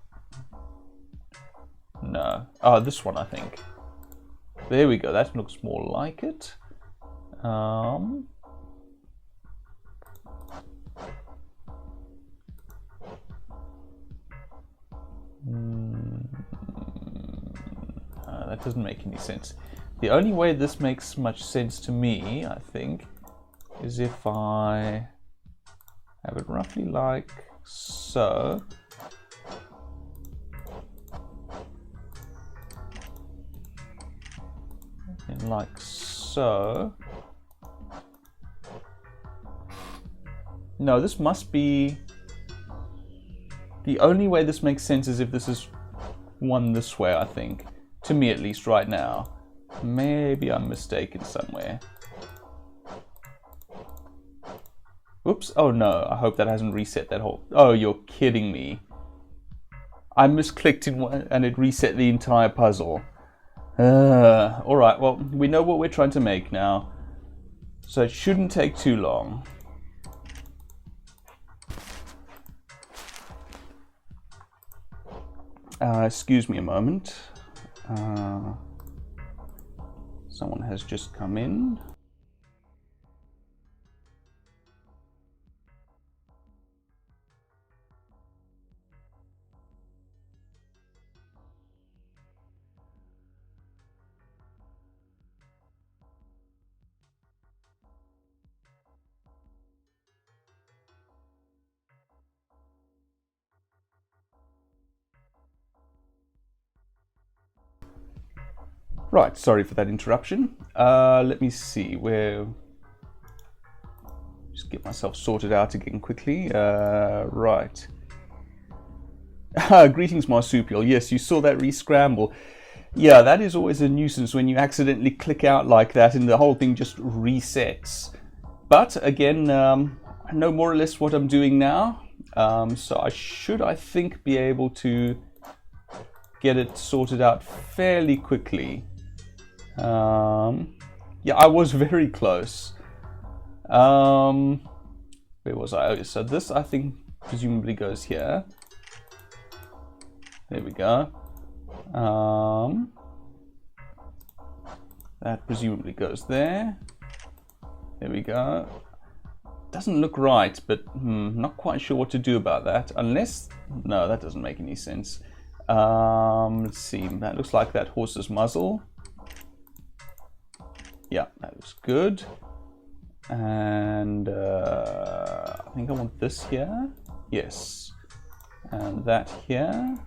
No. Oh, this one, I think. There we go, that looks more like it. That doesn't make any sense. The only way this makes much sense to me, I think, is if I have it roughly like so. And like so. No, this must be... The only way this makes sense is if this is one this way, I think. To me, at least, right now. Maybe I'm mistaken somewhere. Oops. Oh no, I hope that hasn't reset that whole... Oh, you're kidding me. I misclicked in one and it reset the entire puzzle. Alright, well, we know what we're trying to make now. So it shouldn't take too long. Excuse me a moment. Someone has just come in. Right, sorry for that interruption. Let me see where... Just get myself sorted out again quickly. Right. Greetings, Marsupial. Yes, you saw that re-scramble. Yeah, that is always a nuisance when you accidentally click out like that and the whole thing just resets. But again, I know more or less what I'm doing now. So I should, I think, be able to get it sorted out fairly quickly. Yeah, I was very close. Where was I? Oh, so this, I think, presumably goes here. There we go. That presumably goes there. There we go. Doesn't look right, but not quite sure what to do about that. Unless, no, that doesn't make any sense. Let's see. That looks like that horse's muzzle. Yeah, that looks good. And I think I want this here. Yes. And that here.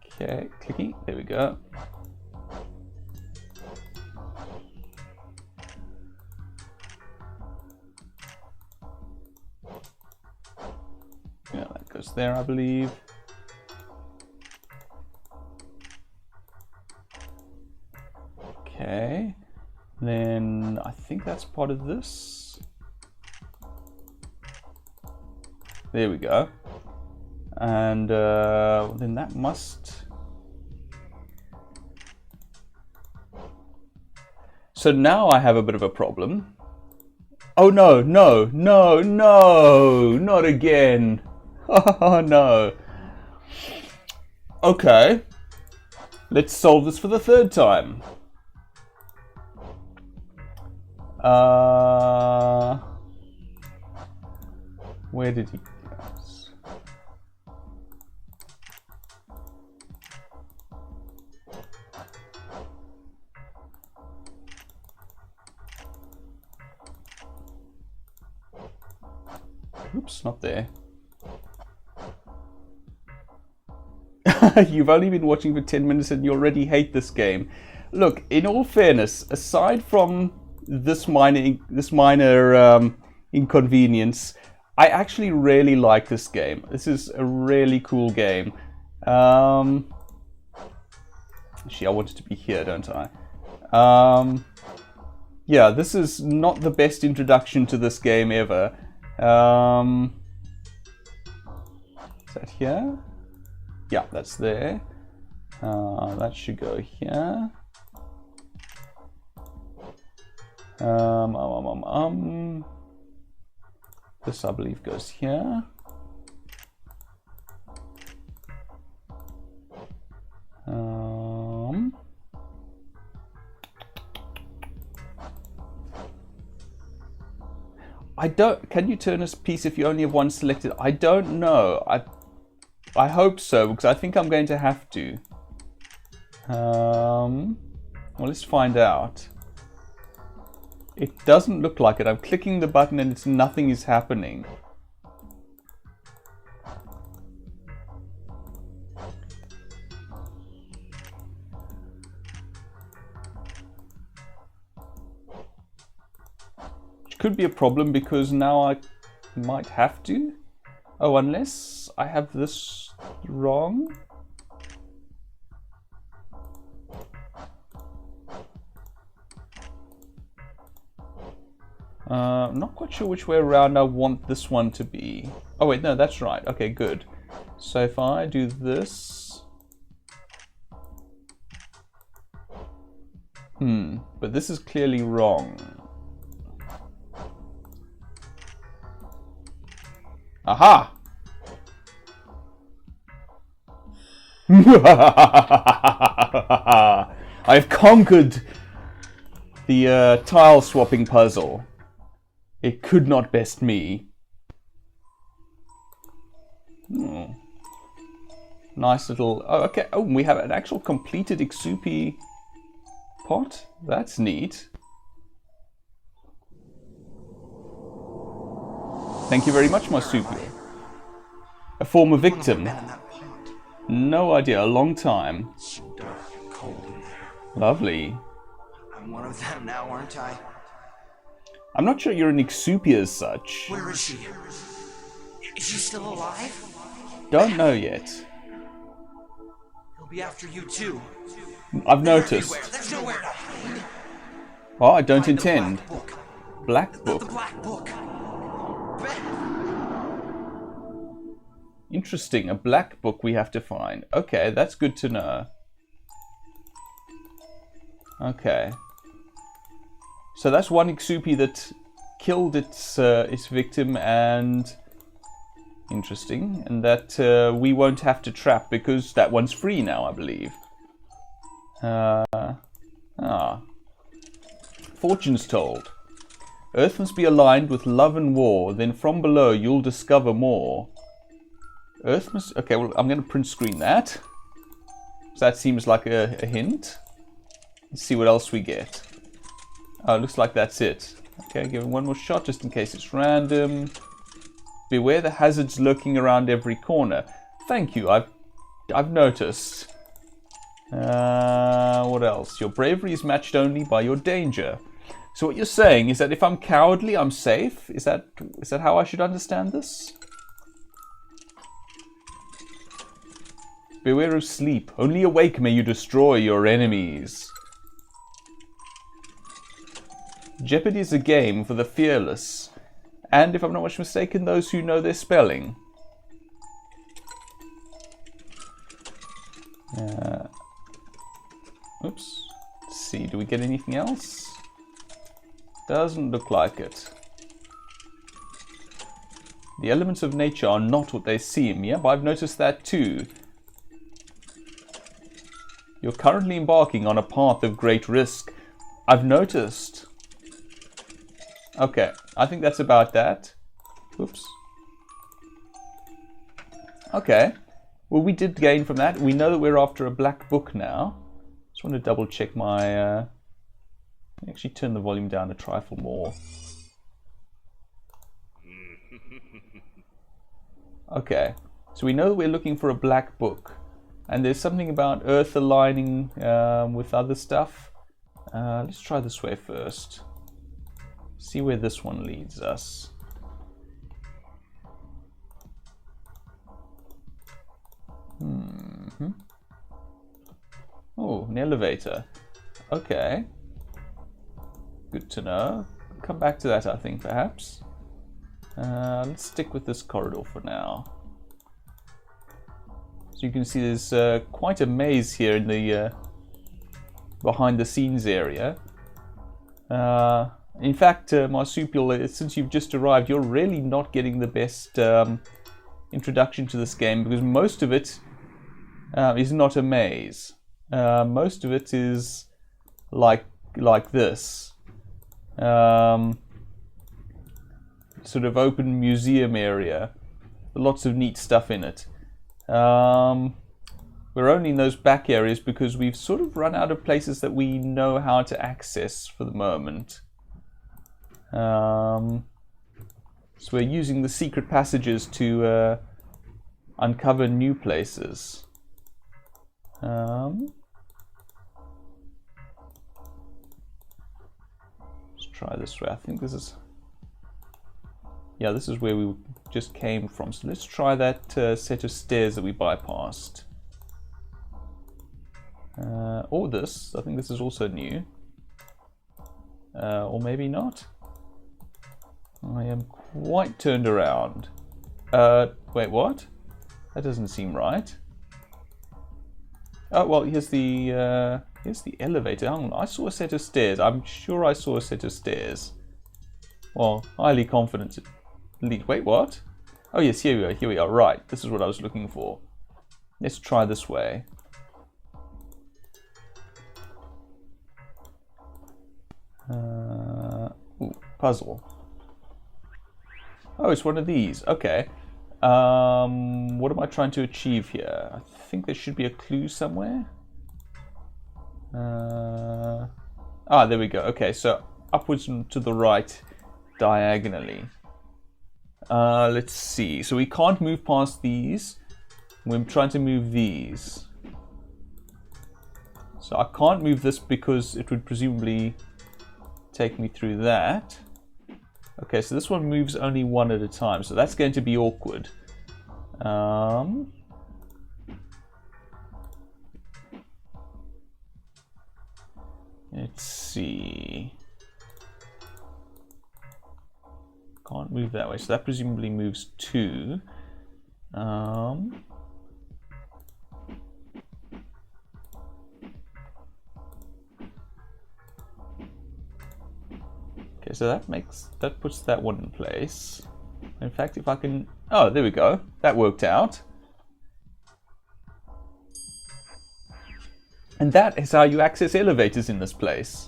Okay, clicky. There we go. Yeah, that goes there, I believe. Okay, then I think that's part of this. There we go. And then that must... So now I have a bit of a problem. Oh no, no, no, no, not again. Oh no. Okay, let's solve this for the third time. Where did he go? Oops, not there. You've only been watching for 10 minutes and you already hate this game. Look, in all fairness, aside from this minor inconvenience, I actually really like this game. This is a really cool game. Actually, I want it to be here, don't I? Yeah, this is not the best introduction to this game ever. Is that here? Yeah, that's there. That should go here. This, I believe, goes here. I don't. Can you turn a piece if you only have one selected? I don't know. I hope so, because I think I'm going to have to. Well, let's find out. It doesn't look like it. I'm clicking the button and nothing is happening. Which could be a problem because now I might have to. Oh, unless I have this wrong. I'm not quite sure which way around I want this one to be. Oh wait, no, that's right. Okay, good. So if I do this... but this is clearly wrong. Aha! I've conquered the tile swapping puzzle. It could not best me. Oh. Nice little... Oh, okay. Oh, we have an actual completed Exupe pot. That's neat. Thank you very much, Marsupial. A former victim. No idea. A long time. It's so dark and cold in there. Lovely. I'm one of them now, aren't I? I'm not sure you're an Exupe as such. Where is she? Is she still alive? Don't know yet. He'll be after you too. I've noticed. Everywhere. There's nowhere to hide. Oh, I don't Find the intend. Black Black book. book. The black book. Interesting. A black book we have to find. Okay, that's good to know. Okay. So that's one Ixupi that killed its victim, and interesting, and that we won't have to trap because that one's free now, I believe. Fortune's told. Earth must be aligned with love and war, then from below you'll discover more. Earth must... Okay, well, I'm going to print screen that. So that seems like a hint. Let's see what else we get. Oh, it looks like that's it. Okay, give it one more shot just in case it's random. Beware the hazards lurking around every corner. Thank you, I've noticed. What else? Your bravery is matched only by your danger. So what you're saying is that if I'm cowardly, I'm safe? Is that how I should understand this? Beware of sleep. Only awake may you destroy your enemies. Jeopardy is a game for the fearless. And if I'm not much mistaken, those who know their spelling. Oops. Let's see, do we get anything else? Doesn't look like it. The elements of nature are not what they seem. Yep, I've noticed that too. You're currently embarking on a path of great risk. I've noticed. Okay, I think that's about that. Oops. Okay. Well, we did gain from that. We know that we're after a black book now. Just want to double check my... actually turn the volume down a trifle more. Okay. So we know that we're looking for a black book. And there's something about Earth aligning with other stuff. Let's try this way first. See where this one leads us. Oh, an elevator. Okay. Good to know. Come back to that, I think, perhaps. Let's stick with this corridor for now. So you can see there's quite a maze here in the behind the scenes area. In fact, Marsupial, since you've just arrived, you're really not getting the best introduction to this game, because most of it is not a maze. Most of it is like this. Sort of open museum area. Lots of neat stuff in it. We're only in those back areas because we've sort of run out of places that we know how to access for the moment. So we're using the secret passages to uncover new places. Let's try this way. I think this is... Yeah, this is where we just came from. So let's try that set of stairs that we bypassed. Or this. I think this is also new. Or maybe not. I am quite turned around. Wait, what? That doesn't seem right. Oh, well, here's the elevator. Hang on, I saw a set of stairs. I'm sure I saw a set of stairs. Well, highly confident. Wait, what? Oh yes, here we are. Here we are. Right, this is what I was looking for. Let's try this way. Ooh, puzzle. Oh, it's one of these. Okay. What am I trying to achieve here? I think there should be a clue somewhere. There we go. Okay, so upwards and to the right, diagonally. Let's see. So we can't move past these. We're trying to move these. So I can't move this because it would presumably take me through that. Okay, so this one moves only one at a time, so that's going to be awkward. Let's see. Can't move that way, so that presumably moves two. Okay, so that puts that one in place. In fact, if I can... Oh, there we go. That worked out. And that is how you access elevators in this place.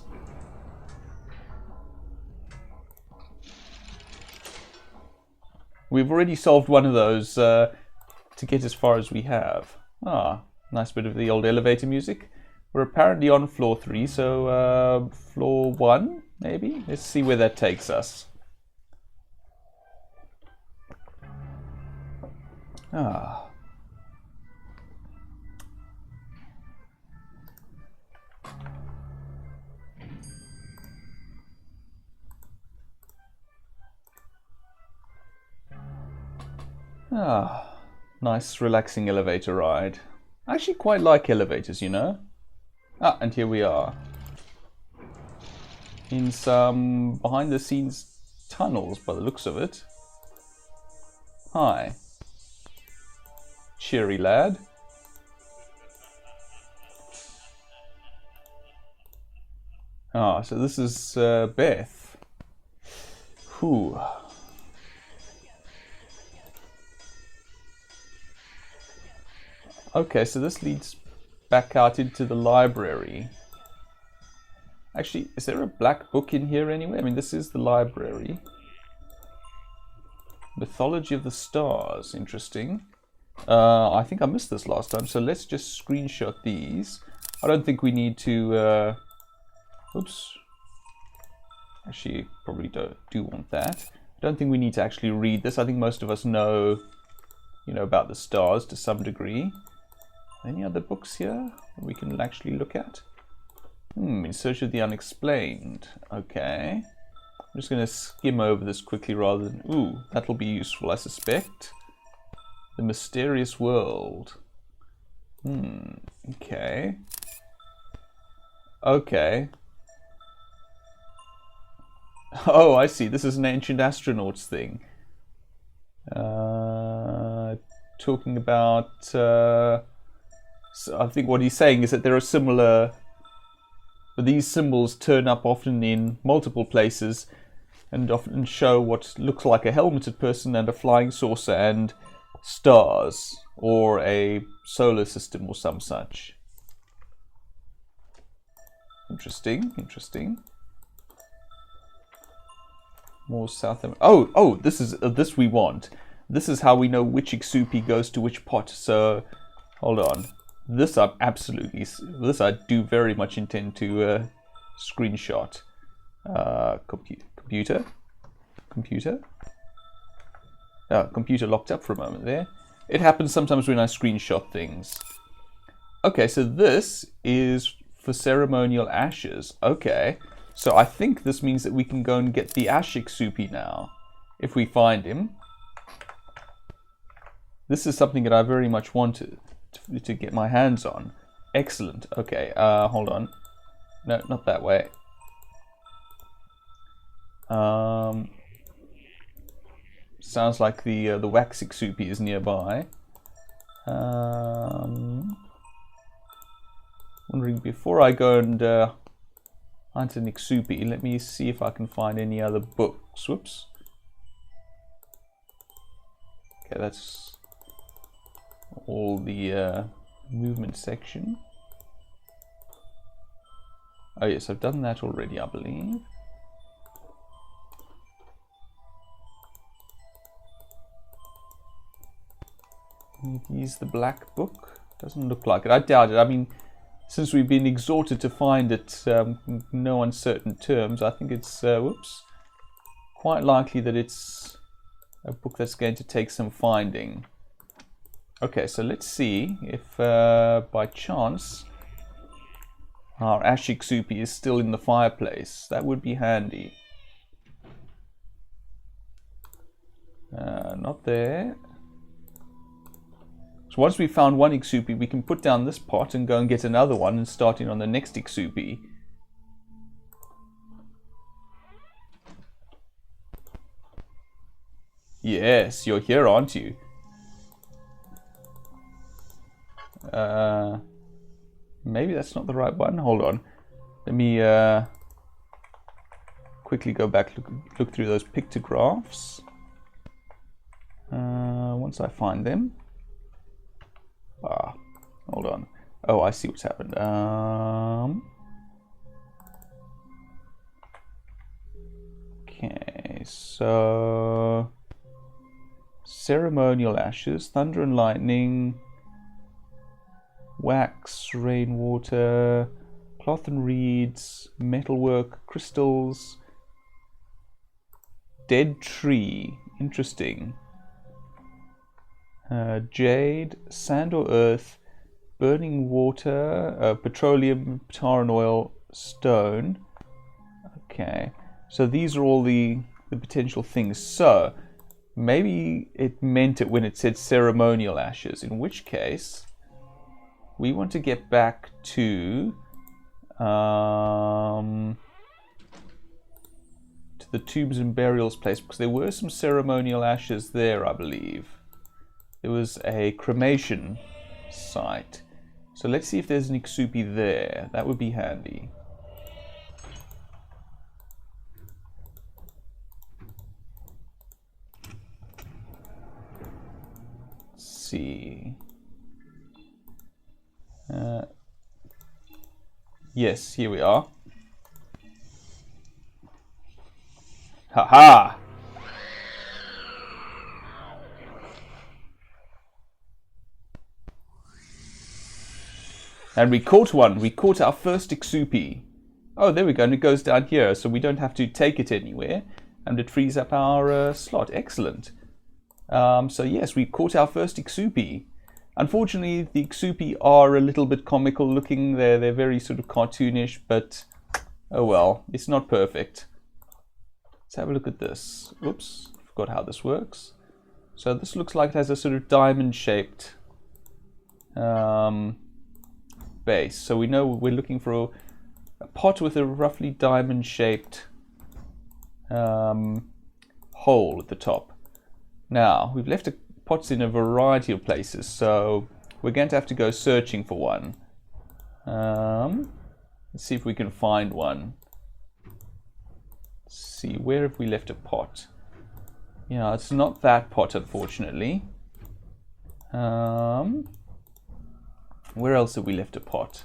We've already solved one of those to get as far as we have. Ah, nice bit of the old elevator music. We're apparently on floor 3, so floor 1, maybe? Let's see where that takes us. Ah. Ah, nice relaxing elevator ride. I actually quite like elevators, you know. Ah, and here we are. In some behind the scenes tunnels by the looks of it. Hi. Cheery lad. Ah, so this is Beth. Whew. Okay, so this leads back out into the library. Actually, is there a black book in here anyway? I mean, this is the library. Mythology of the Stars, interesting. I think I missed this last time, so let's just screenshot these. I don't think we need to... Oops. Actually, probably do want that. I don't think we need to actually read this. I think most of us know, you know, about the stars to some degree. Any other books here that we can actually look at? In Search of the Unexplained. Okay. I'm just going to skim over this quickly rather than... Ooh, that'll be useful, I suspect. The Mysterious World. Okay. Okay. Oh, I see. This is an Ancient Astronauts thing. Talking about... So I think what he's saying is that there are similar... These symbols turn up often in multiple places and often show what looks like a helmeted person and a flying saucer and stars or a solar system or some such. Interesting, interesting. More South America. Oh, this is this we want. This is how we know which Ixupi goes to which pot. So, hold on. This I do very much intend to screenshot. Computer. Computer locked up for a moment there. It happens sometimes when I screenshot things. Okay, so this is for Ceremonial Ashes. Okay, so I think this means that we can go and get the Ash Exupe now, if we find him. This is something that I very much wanted to get my hands on. Excellent. Okay, hold on. No, not that way. Sounds like the wax Exupe is nearby. Wondering, before I go and hunt an Exupe, let me see if I can find any other books. Whoops. Okay, that's all the movement section. Oh yes, I've done that already, I believe. Here's the black book. Doesn't look like it. I doubt it. I mean, since we've been exhorted to find it no uncertain terms, I think it's whoops, quite likely that it's a book that's going to take some finding. Okay, so let's see if by chance our Ash Exupe is still in the fireplace. That would be handy. Not there. So once we've found one Exupe, we can put down this pot and go and get another one and start in on the next Exupe. Yes, you're here, aren't you? Maybe that's not the right one. Hold on. Let me quickly go back, look through those pictographs. Once I find them. Hold on. Oh, I see what's happened. Okay, so Ceremonial Ashes, Thunder and Lightning, Wax, Rainwater, Cloth and Reeds, Metalwork, Crystals, Dead Tree, interesting. Jade, Sand or Earth, Burning Water, Petroleum, Tar and Oil, Stone. Okay, so these are all the potential things. So maybe it meant it when it said Ceremonial Ashes, in which case we want to get back to the Tombs and Burials place, because there were some Ceremonial Ashes there, I believe. There was a cremation site. So let's see if there's an Ixupi there. That would be handy. Let's see. Yes, here we are. Haha! And we caught one. We caught our first Exupe. Oh, there we go. And it goes down here, so we don't have to take it anywhere. And it frees up our slot. Excellent. So yes, we caught our first Exupe. Unfortunately, the Exupe are a little bit comical looking. They're very sort of cartoonish, but oh well, it's not perfect. Let's have a look at this. Oops, forgot how this works. So this looks like it has a sort of diamond-shaped base. So we know we're looking for a pot with a roughly diamond-shaped hole at the top. Now, we've left pots in a variety of places, so we're going to have to go searching for one. Let's see if we can find one. Let's see, where have we left a pot? Yeah, it's not that pot, unfortunately. Where else have we left a pot?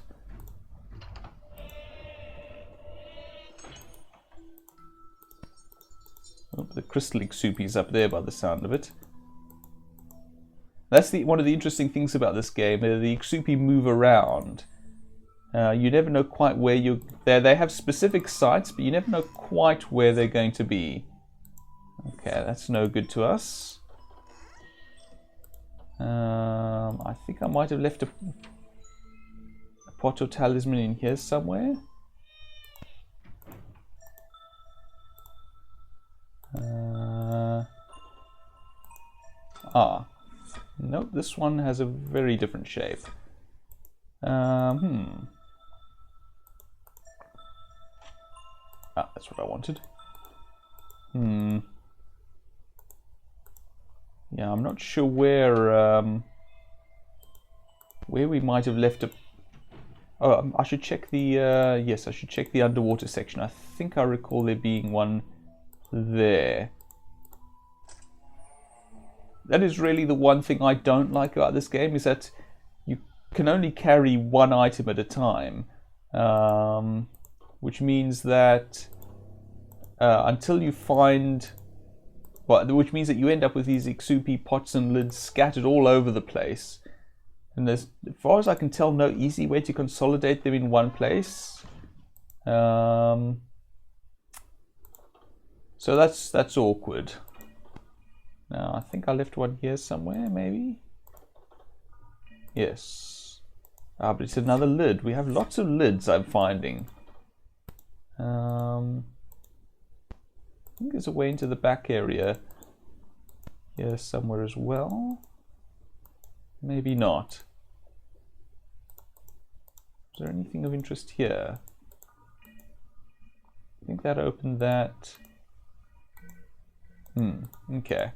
Oh, the crystal Exupe is up there by the sound of it. That's one of the interesting things about this game. The Exupe move around. You never know quite where you're there. They have specific sites, but you never know quite where they're going to be. Okay, that's no good to us. I think I might have left a pot or talisman in here somewhere. Nope, this one has a very different shape. That's what I wanted. Yeah, I'm not sure where we might have left a... Oh, I should check the... yes, I should check the underwater section. I think I recall there being one there. That is really the one thing I don't like about this game, is that you can only carry one item at a time. Which means that until you find... Well, which means that you end up with these Exupe pots and lids scattered all over the place. And there's, as far as I can tell, no easy way to consolidate them in one place. So that's awkward. Now, I think I left one here somewhere, maybe? Yes. But it's another lid. We have lots of lids, I'm finding. I think there's a way into the back area here somewhere as well. Maybe not. Is there anything of interest here? I think that opened that. Okay.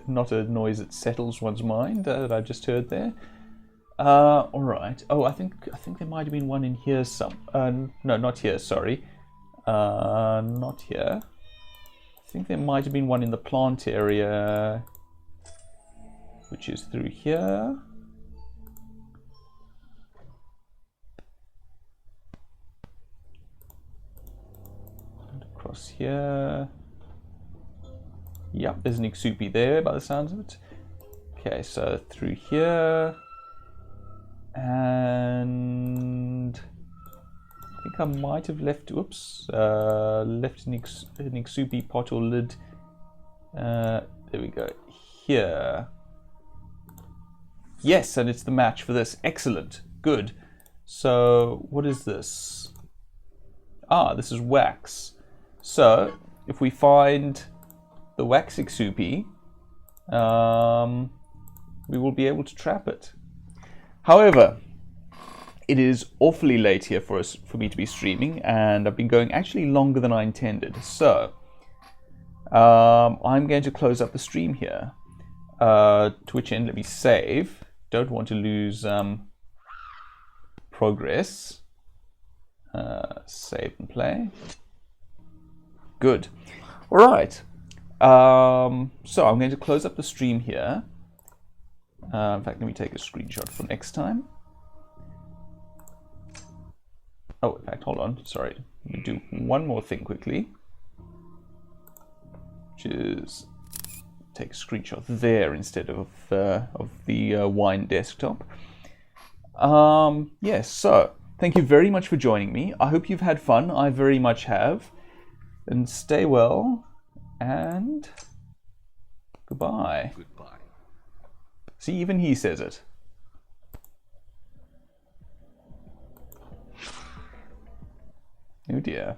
not a noise that settles one's mind that I just heard there. All right. Oh, I think there might have been one in here. No, not here. Sorry, not here. I think there might have been one in the plant area, which is through here. And across here. Yep, there's an Ixupi there by the sounds of it. Okay, so through here. And I think I might have left, left an Exupe pot or lid. There we go. Here. Yes, and it's the match for this. Excellent. Good. So, what is this? Ah, this is wax. So, if we find the wax Exupe, we will be able to trap it. However, it is awfully late here for me to be streaming, and I've been going actually longer than I intended. So, I'm going to close up the stream here. To which end, let me save. Don't want to lose progress. Save and play. Good. All right. So I'm going to close up the stream here. In fact, let me take a screenshot for next time. Oh, in fact, hold on. Sorry. Let me do one more thing quickly. Which is take a screenshot there instead of the wine desktop. Yes, so thank you very much for joining me. I hope you've had fun. I very much have. And stay well. And goodbye. Goodbye. See, even he says it. Oh dear.